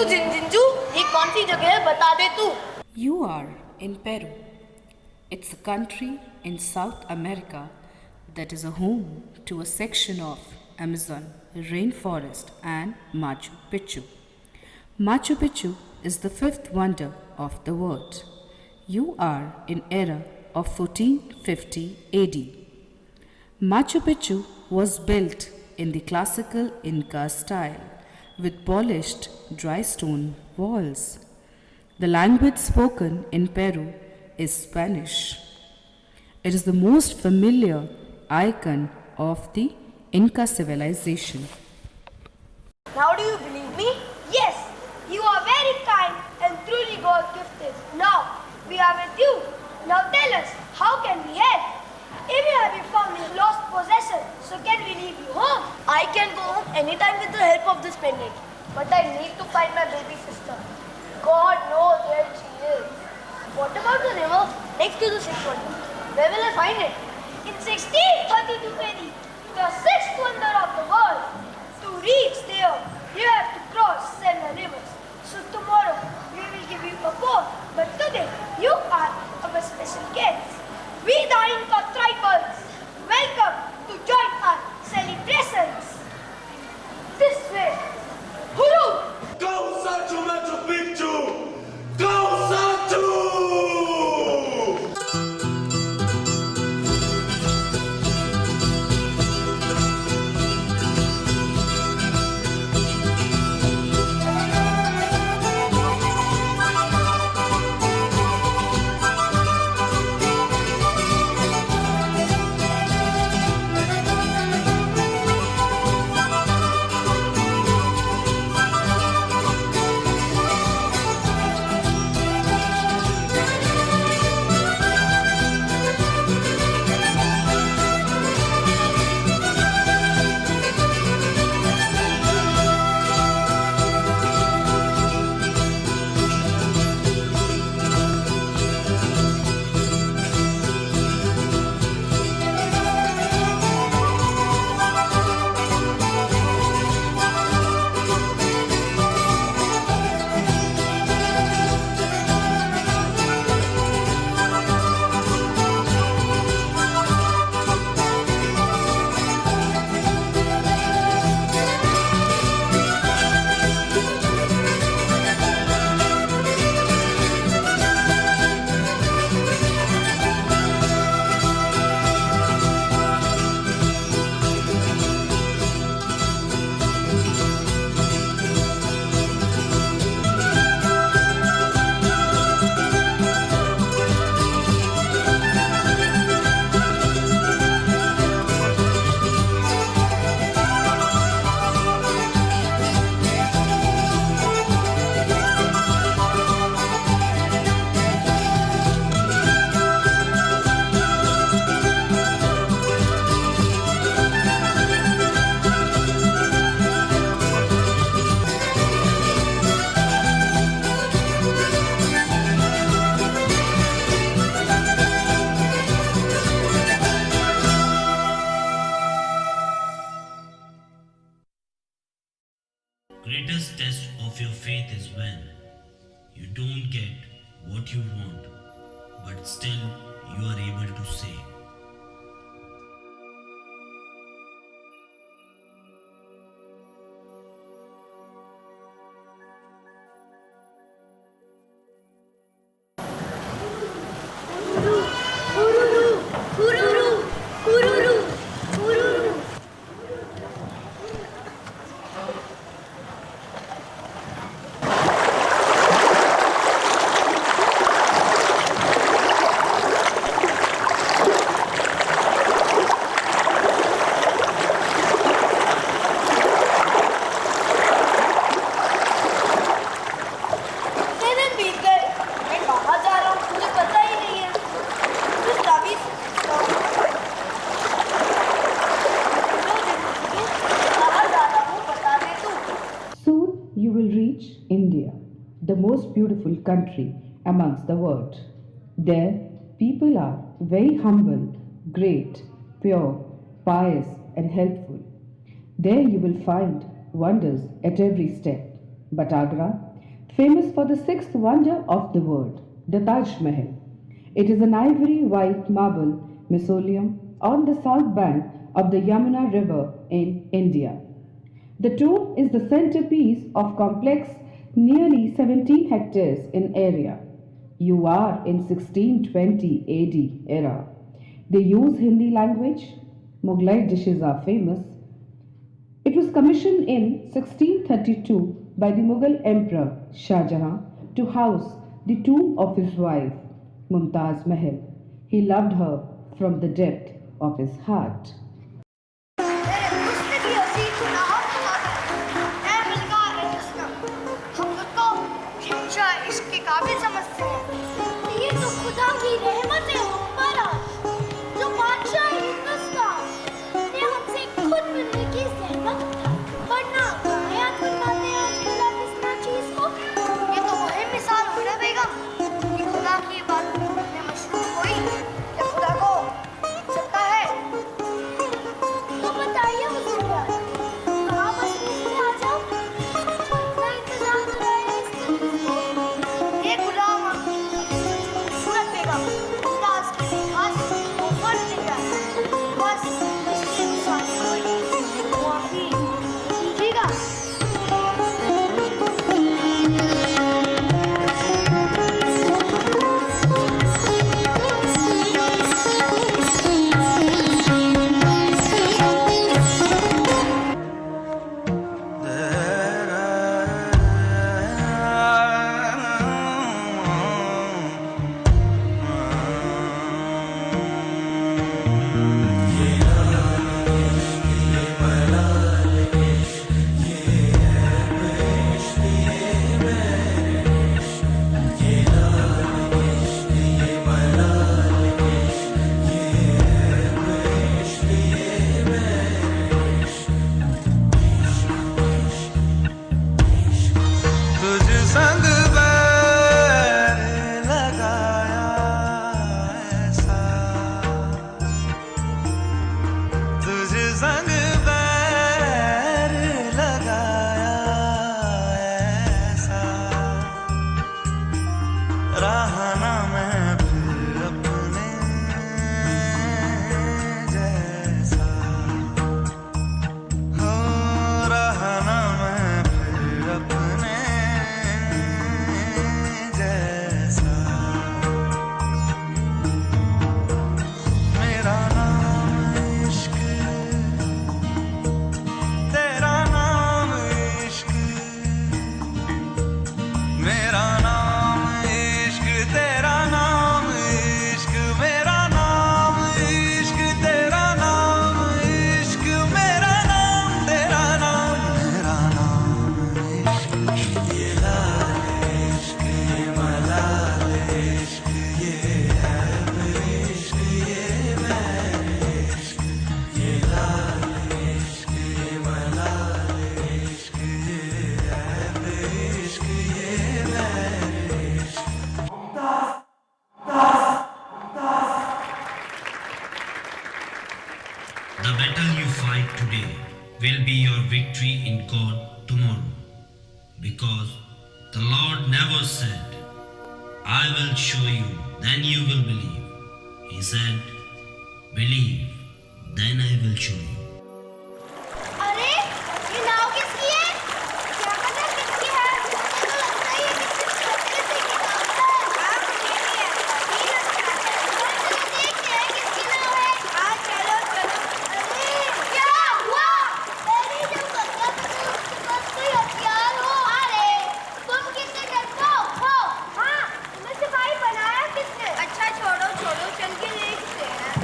जिंजिंजू, ये कौन सी जगह है बता दे तू. You are in Peru. It's a country in South America that is a home to a section of Amazon rainforest and Machu Picchu. Machu Picchu is the fifth wonder of the world. You are in era of 1450 AD. Machu Picchu was built in the classical Inca style with polished dry stone walls. The language spoken in Peru is Spanish. It is the most familiar icon of the Inca civilization. Now do you believe me? Yes, you are very kind and truly God gifted. Now we are with you. Now tell us, how can we help? If you have been found in lost possession, so can we leave you home? I can go home anytime with the help of this pendant. But I need to find my baby sister. God knows where she is. What about the river next to the sixth wonder? Where will I find it? In 1630 32 Feri, the sixth wonder of the world. To reach there, you have to cross 7 rivers. So tomorrow, we will give you a boat. But today, you are our special guests. We the Inca tribals, welcome to join our celebrations. This way. Huru! Go Sancho Machu Picchu! Go Sancho! Greatest test of your faith is when you don't get what you want, but still you are able to say, Soon you will reach India, the most beautiful country amongst the world. There, people are very humble, great, pure, pious, and helpful. There you will find wonders at every step. But Agra, famous for the sixth wonder of the world, the Taj Mahal. It is an ivory white marble mausoleum on the south bank of the Yamuna River in India. The tomb is the centerpiece of complex nearly 17 hectares in area. You are in 1620 AD era. They use Hindi language. Mughlai dishes are famous. It was commissioned in 1632 by the Mughal Emperor Shah Jahan to house the tomb of his wife, Mumtaz Mahal. He loved her from the depth of his heart. इसके काबिल समझते हैं। ये तो खुदा की रहमत है ऊपर जो बादशाह हिंदुस्तान ने हमसे खुद मिलने की जहमत वरना याद कर पाते हैं आज इस चीज को। ये तो वही मिसाल हो ना बेगम कि खुदा की बात में मशहूर हुई या खुदा को सकता है संग बैर लगाया ऐसा रहा ना मैं फिर अपने जैसा हो रहा ना मैं फिर अपने जैसा मेरा नाम इश्क तेरा नाम इश्क मेरा नाम इश्क तेरा नाम इश्क मेरा नाम इश्क तेरा नाम इश्क मेरा नाम तेरा नाम मेरा नाम इश्क ये लाल इश्क ये मलाल इश्क ये है इश्क ये मैं इश्क ये लाल इश्क ये मलाल इश्क ये है इश्क ये मैं इश्क The battle you fight today will be your victory in God tomorrow. Because the Lord never said, I will show you, then you will believe. He said, believe, then I will show you. अरे ये नाव किसकी है? क्या पता किसकी है? मुझे तो लगता है ये किसी छोटे से की नाव है। हाँ मुझे भी ऐसा ही लगता है। चलो देखते हैं किसकी नाव है। हाँ चलो चलो। अरे क्या हुआ? मेरी जो बंदा था उसके पास कोई हथियार हो। अरे तुम कितने डरपोक हो? हाँ तुम्हें सिपाही बनाया किसने? अच्छा छोड़ो छोड़ो चल के देखते हैं।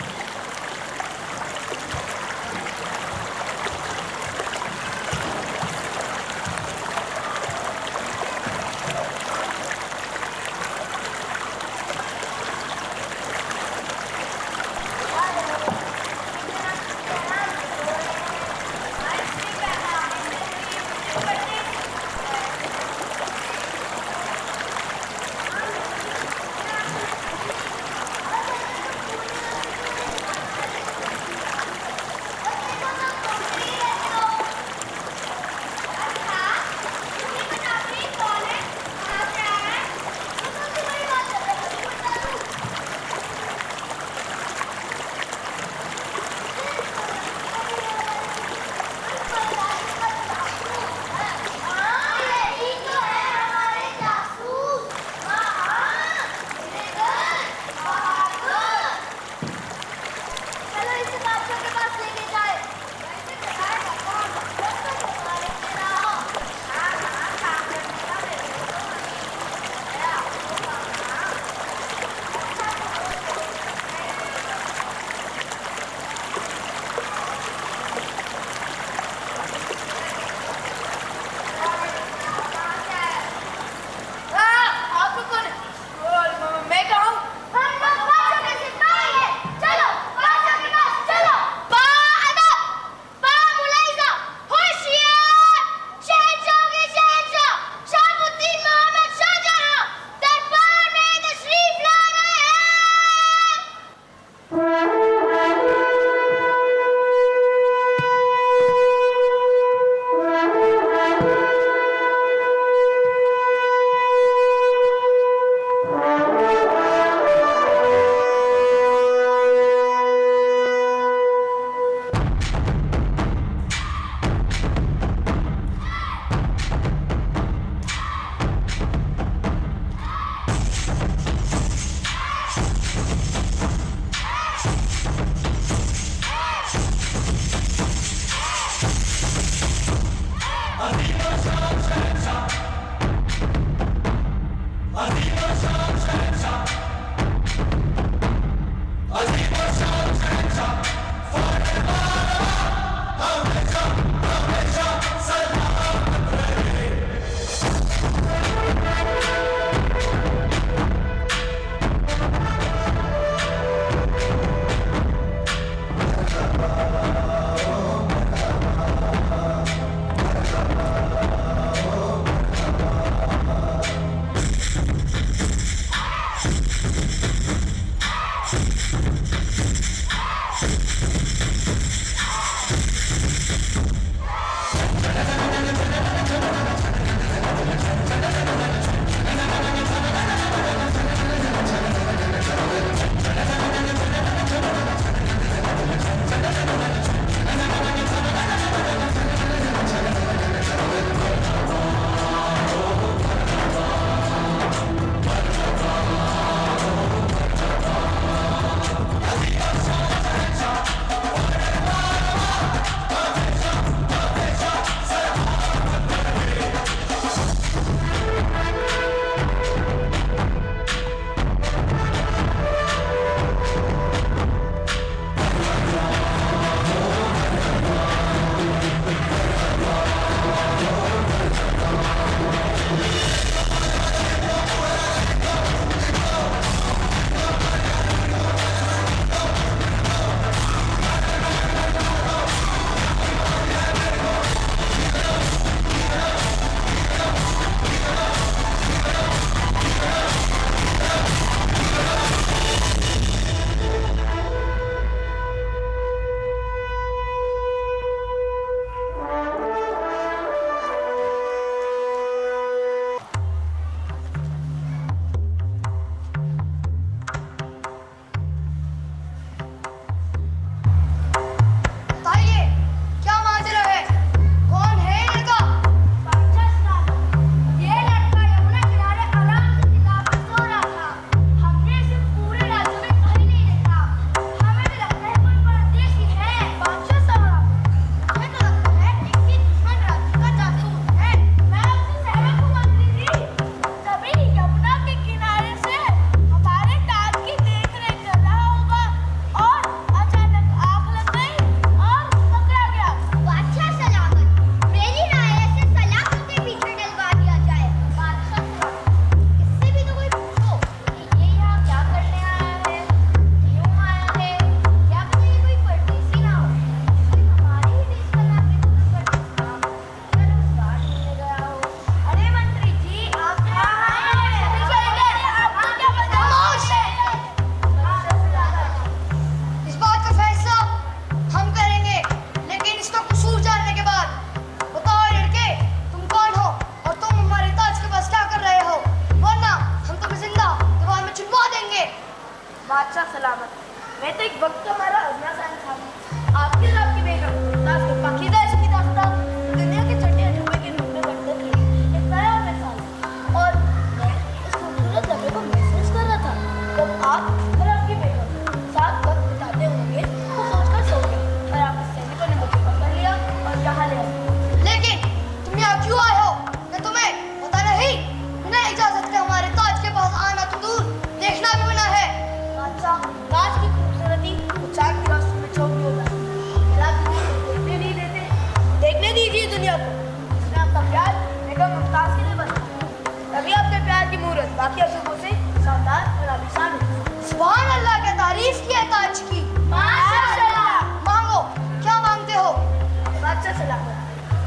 सलामत।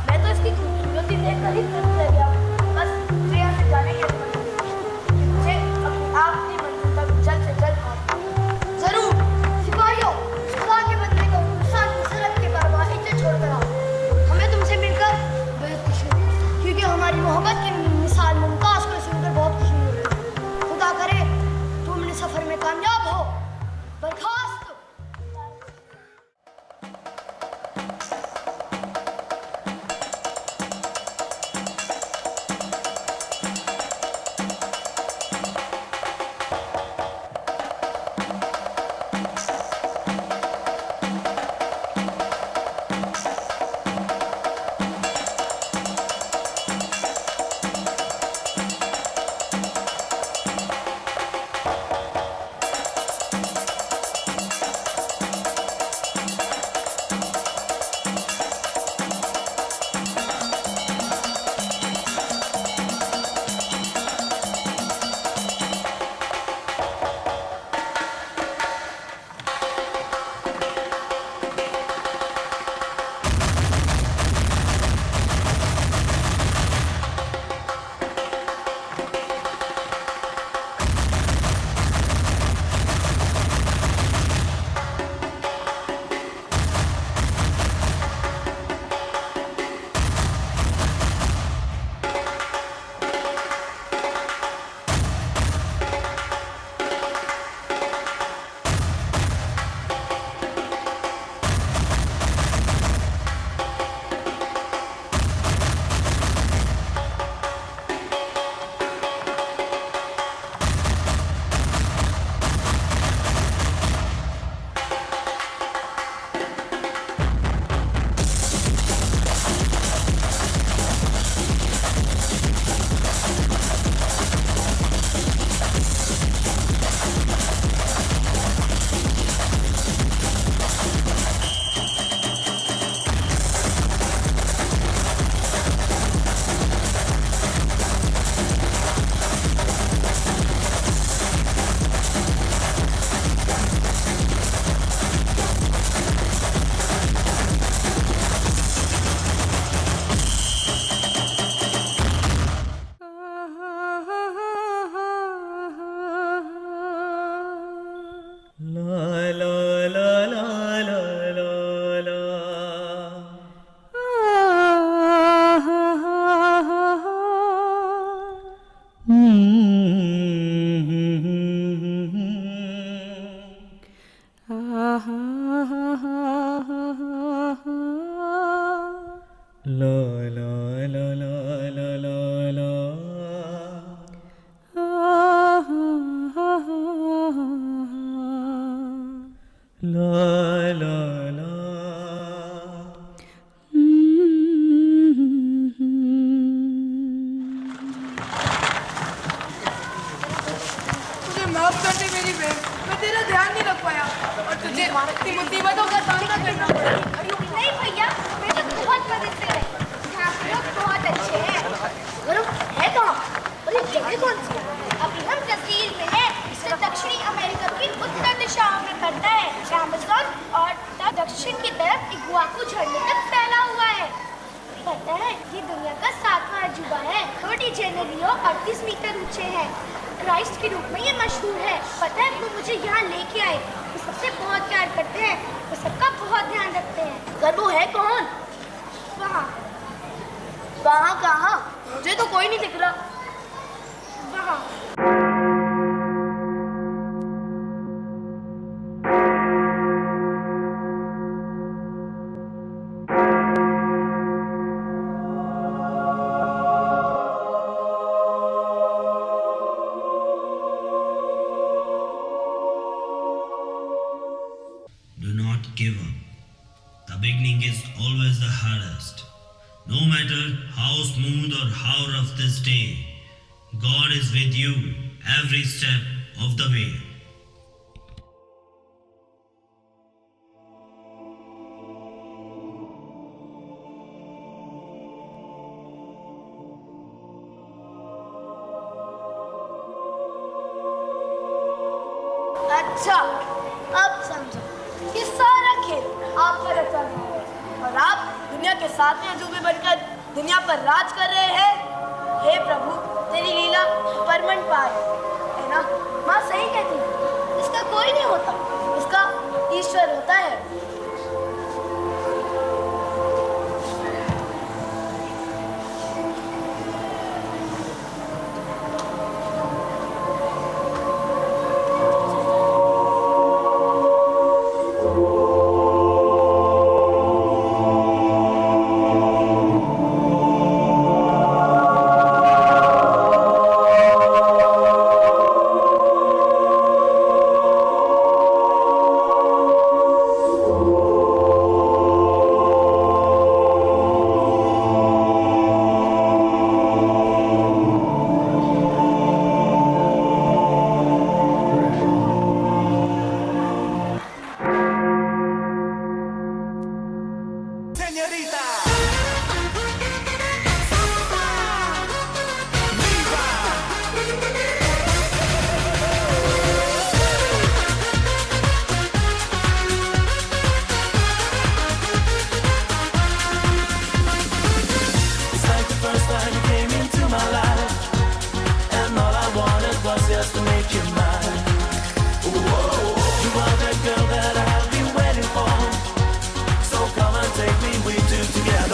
मैं तो इसकी खूबसूरती देखकर ही तृप्त रह गया। बस मुझे यहाँ से जाने की अनुमति दीजिए कि मुझे अपनी आखिरी मंजिल तक जल्द से जल्द पहुँचना। जरूर सिपाहियों, खुदा के बदले को इंसान मुसरत के परवाह इज्जत छोड़कर आओ। हमें तुमसे मिलकर बेहद खुशी हुई, क्योंकि हमारी मोहब्बत की मिसाल मुमताज को सुनकर बहुत खुशी हुई। खुदा करे तुम अपने सफर में कामयाब हो। बर्खास्त। माफ कर दे मेरी बहन, मैं तेरा ध्यान नहीं रख पाया और तुझे इतनी मुसीबतों का सामना करना पड़ा। नहीं भैया, मैं तो बहुत मदद से है। यहाँ के लोग बहुत अच्छे हैं। गरुड़ है कहाँ? और ये जगह कौन सी है? अभी हम ब्राजील में हैं, जो दक्षिणी अमेरिका की उत्तर दिशाओं में पड़ता है। अमेज़न और दक्षिण की तरफ इग्वाकू झरने तक फैला हुआ है। पता है, ये दुनिया का 7वां अजूबा है। छोटी जेनेरियो 38 मीटर ऊंचे हैं। क्राइस्ट के रूप में ये मशहूर है। पता है, वो मुझे यहाँ लेके आए। वो सबसे बहुत प्यार करते हैं, वो सबका बहुत ध्यान रखते हैं। कर वो है कौन? वहाँ वहाँ कहाँ? मुझे तो कोई नहीं दिख रहा। वहाँ Do not give up. The beginning is always the hardest. No matter how smooth or how rough this day, God is with you every step of the way. अच्छा, अब समझो। ये सारा खेल आपका रचा हुआ है और आप दुनिया के सातवें अजूबे बनकर दुनिया पर राज कर रहे हैं। हे प्रभु, तेरी लीला परमन पार है ना। माँ सही कहती है, इसका कोई नहीं होता, इसका ईश्वर होता है। Just to make you mine. Whoa, you are the girl that I've been waiting for. So come and take me with you together.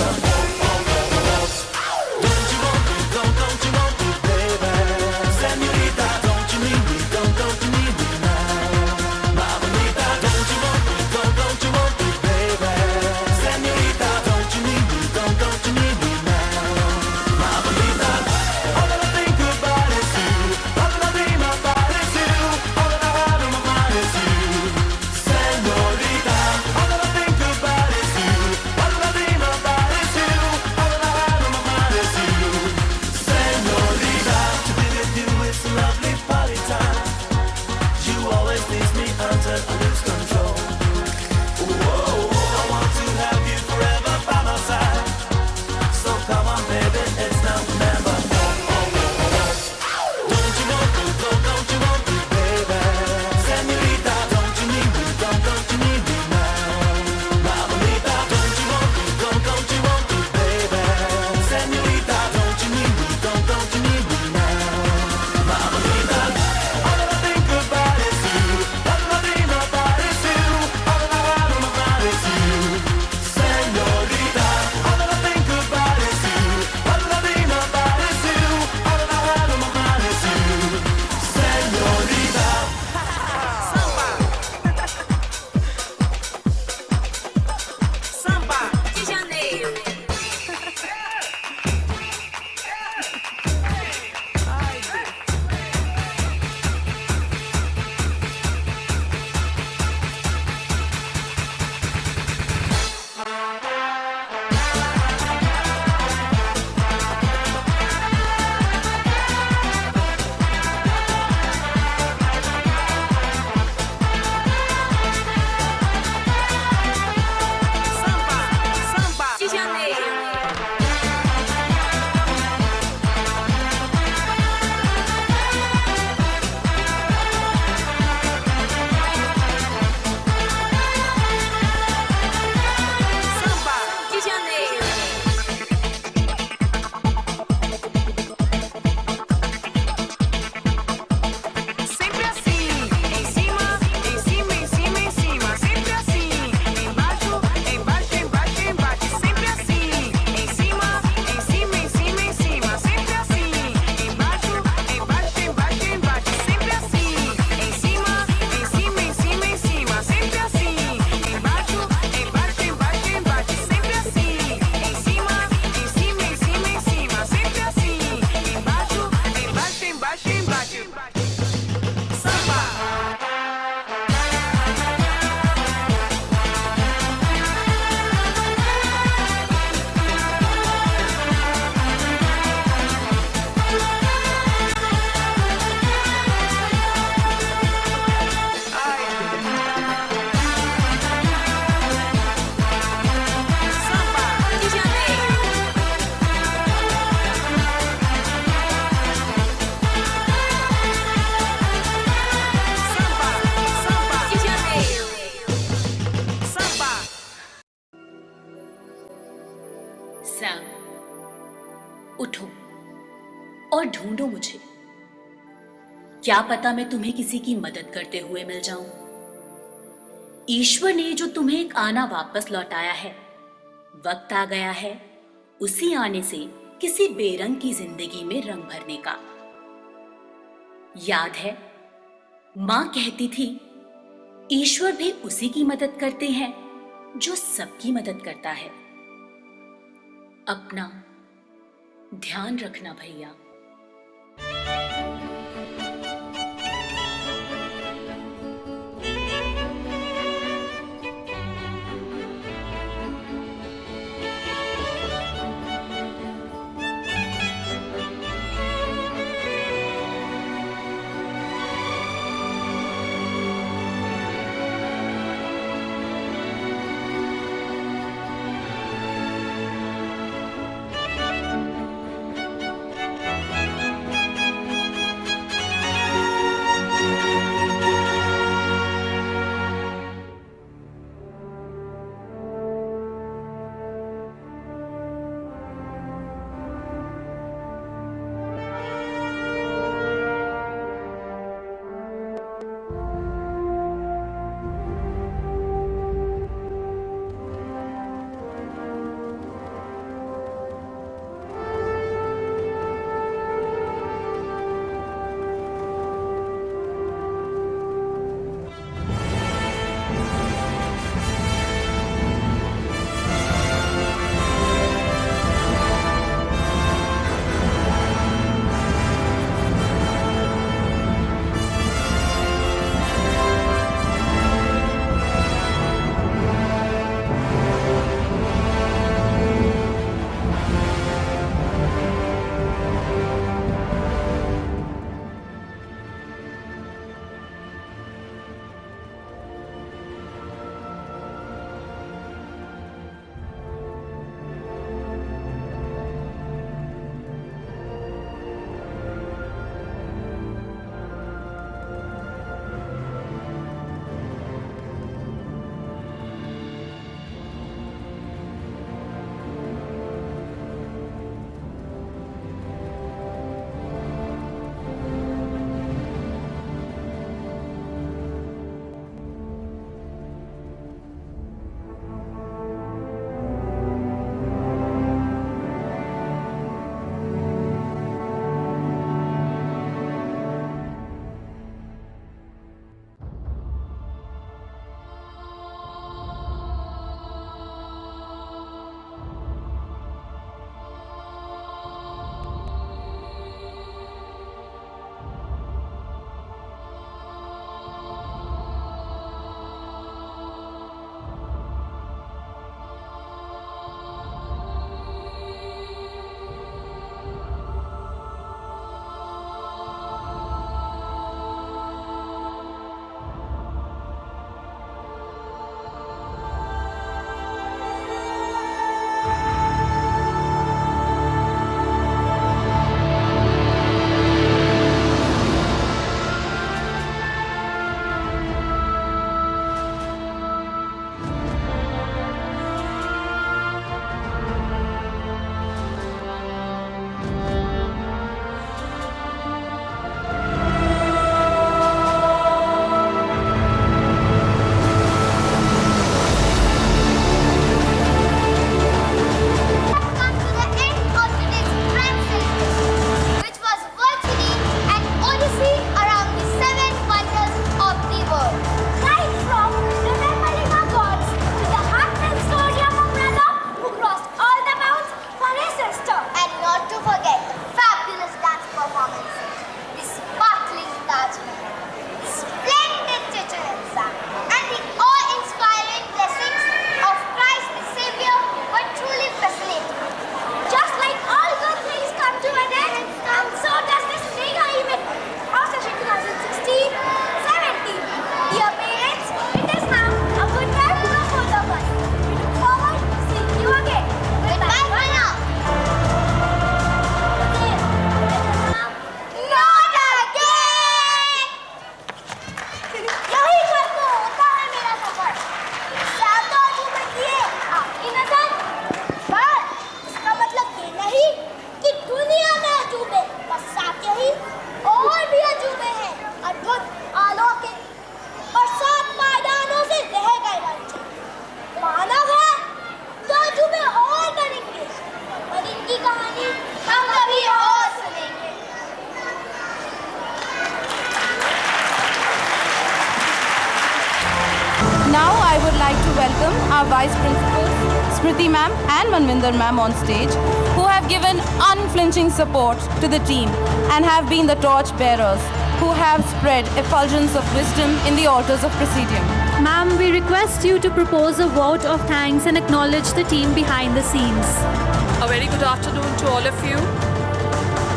Sam, उठो और ढूंढो मुझे। क्या पता मैं तुम्हें किसी की मदद करते हुए मिल जाऊं। ईश्वर ने जो तुम्हें एक आना वापस लौटाया है, वक्त आ गया है उसी आने से किसी बेरंग की जिंदगी में रंग भरने का। याद है, मां कहती थी, ईश्वर भी उसी की मदद करते हैं जो सबकी मदद करता है। अपना ध्यान रखना भैया। Vice Principals, Smriti ma'am and Manvinder ma'am on stage, who have given unflinching support to the team and have been the torch bearers, who have spread effulgence of wisdom in the altars of Presidium. Ma'am, we request you to propose a vote of thanks and acknowledge the team behind the scenes. A very good afternoon to all of you.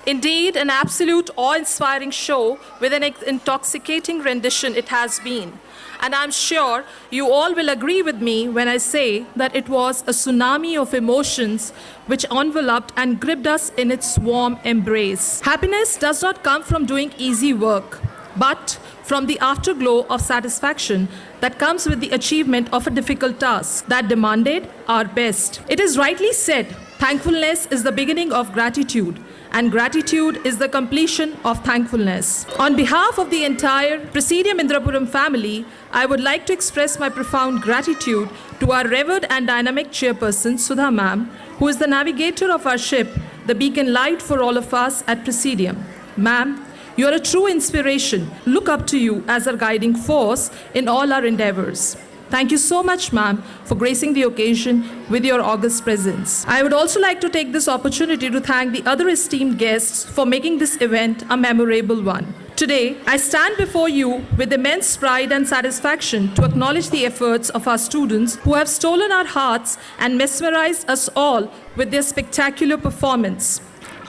Indeed, an absolute awe-inspiring show with an intoxicating rendition it has been. And I'm sure you all will agree with me when I say that it was a tsunami of emotions which enveloped and gripped us in its warm embrace. Happiness does not come from doing easy work, but from the afterglow of satisfaction that comes with the achievement of a difficult task that demanded our best. It is rightly said, thankfulness is the beginning of gratitude, and gratitude is the completion of thankfulness. On behalf of the entire Presidium Indrapuram family, I would like to express my profound gratitude to our revered and dynamic chairperson, Sudha ma'am, who is the navigator of our ship, the beacon light for all of us at Presidium. Ma'am, you are a true inspiration. Look up to you as our guiding force in all our endeavors. Thank you so much, ma'am, for gracing the occasion with your august presence. I would also like to take this opportunity to thank the other esteemed guests for making this event a memorable one. Today, I stand before you with immense pride and satisfaction to acknowledge the efforts of our students who have stolen our hearts and mesmerized us all with their spectacular performance.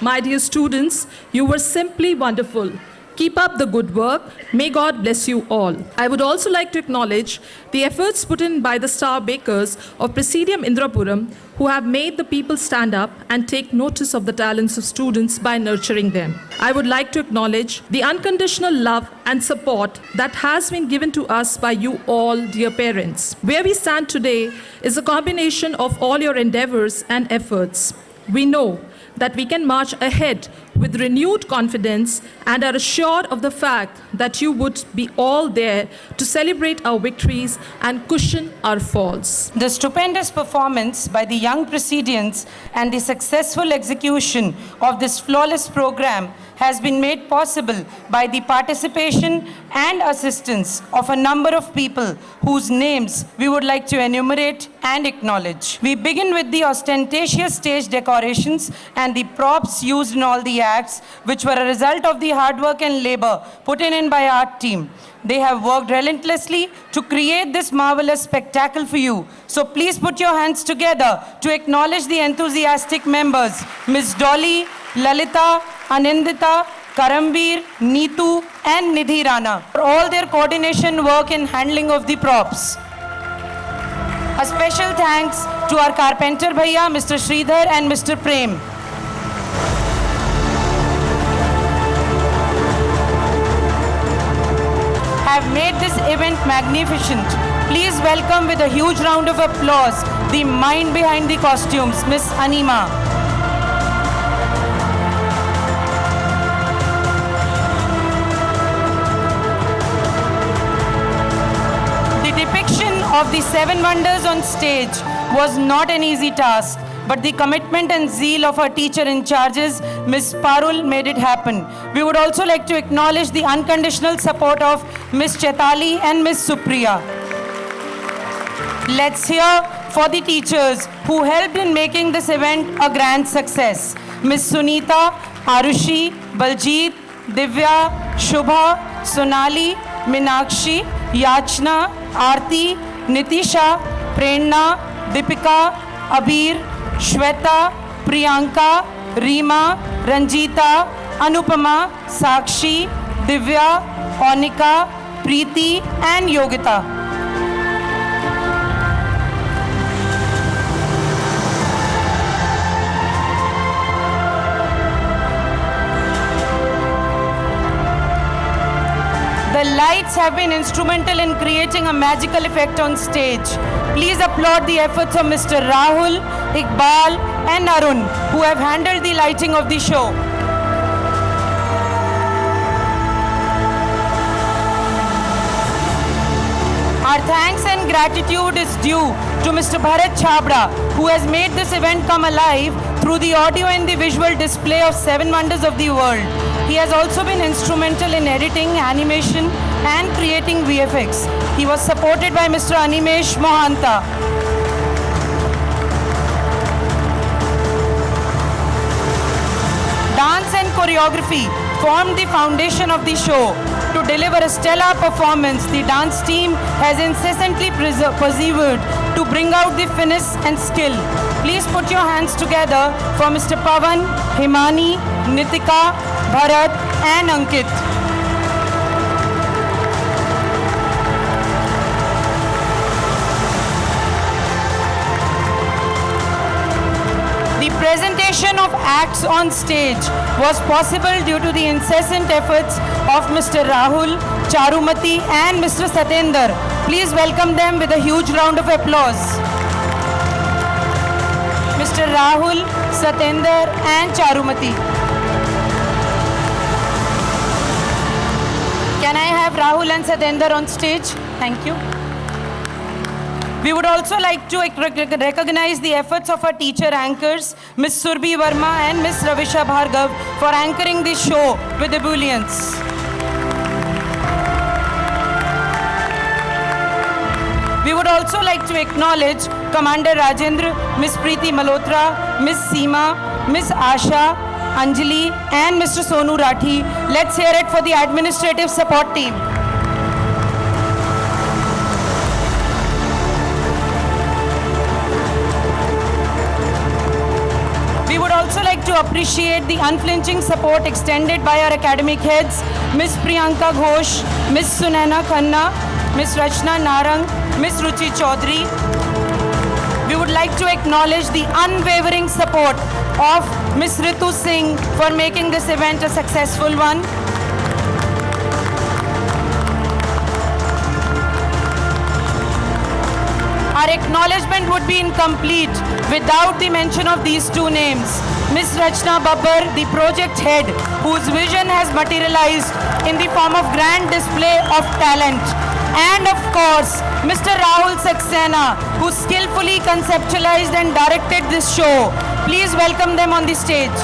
My dear students, you were simply wonderful. Keep up the good work. May God bless you all. I would also like to acknowledge the efforts put in by the star bakers of Presidium Indrapuram, who have made the people stand up and take notice of the talents of students by nurturing them. I would like to acknowledge the unconditional love and support that has been given to us by you all, dear parents. Where we stand today is a combination of all your endeavors and efforts. We know that we can march ahead with renewed confidence and are assured of the fact that you would be all there to celebrate our victories and cushion our falls. The stupendous performance by the young Presidians and the successful execution of this flawless program has been made possible by the participation and assistance of a number of people whose names we would like to enumerate and acknowledge. We begin with the ostentatious stage decorations and the props used in all the acts, which were a result of the hard work and labor put in by our team. They have worked relentlessly to create this marvelous spectacle for you. So please put your hands together to acknowledge the enthusiastic members, Ms. Dolly, Lalita, Anindita, Karambir, Neetu and Nidhi Rana for all their coordination work in handling of the props. A special thanks to our carpenter bhaiya, Mr. Sridhar and Mr. Prem. Have made this event magnificent. Please welcome with a huge round of applause the mind behind the costumes, Miss Anima. The depiction of the 7 wonders on stage was not an easy task, but the commitment and zeal of our teacher in charges, Miss Parul, made it happen. We would also like to acknowledge the unconditional support of Miss Chetali and Miss Supriya. Let's hear for the teachers who helped in making this event a grand success. Miss Sunita, Arushi, Baljit, Divya, Shubha, Sonali, Minakshi, Yachna, Aarti, Nitisha, Prerna, Deepika, Abir, Shweta, Priyanka, Reema, Ranjita, Anupama, Sakshi, Divya, Onika, Preeti and Yogita. The lights have been instrumental in creating a magical effect on stage. Please applaud the efforts of Mr. Rahul, Iqbal and Arun, who have handled the lighting of the show. Our thanks and gratitude is due to Mr. Bharat Chabra, who has made this event come alive through the audio and the visual display of 7 wonders of the world. He has also been instrumental in editing, animation and creating VFX. He was supported by Mr. Animesh Mohanta. choreography formed the foundation of the show. To deliver a stellar performance, the dance team has incessantly persevered to bring out the finesse and skill. Please put your hands together for Mr. Pavan, Himani, Nitika, Bharat and Ankit. The presentation of acts on stage was possible due to the incessant efforts of Mr. Rahul, Charumati and Mr. Satender. Please welcome them with a huge round of applause. Mr. Rahul, Satender and Charumati. Can I have Rahul and Satender on stage? Thank you. We would also like to recognize the efforts of our teacher anchors, Ms. Surbhi Verma and Ms. Ravisha Bhargav, for anchoring this show with ebullience. We would also like to acknowledge Commander Rajendra, Ms. Preeti Malhotra, Ms. Seema, Ms. Asha, Anjali and Mr. Sonu Rathi. Let's hear it for the administrative support team. We would also like to appreciate the unflinching support extended by our academic heads, Ms. Priyanka Ghosh, Ms. Sunaina Khanna, Ms. Rachna Narang, Ms. Ruchi Chaudhary. We would like to acknowledge the unwavering support of Ms. Ritu Singh for making this event a successful one. Our acknowledgement would be incomplete without the mention of these two names. Ms. Rachna Babbar, the project head, whose vision has materialized in the form of grand display of talent. And of course, Mr. Rahul Saxena, who skillfully conceptualized and directed this show. Please welcome them on the stage.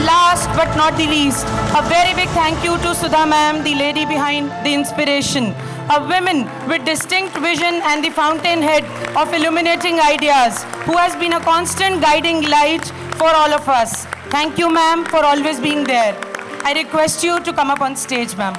Last but not the least, a very big thank you to Sudha ma'am, the lady behind the inspiration. A woman with distinct vision and the fountainhead of illuminating ideas, who has been a constant guiding light for all of us. Thank you, ma'am, for always being there. I request you to come up on stage, ma'am.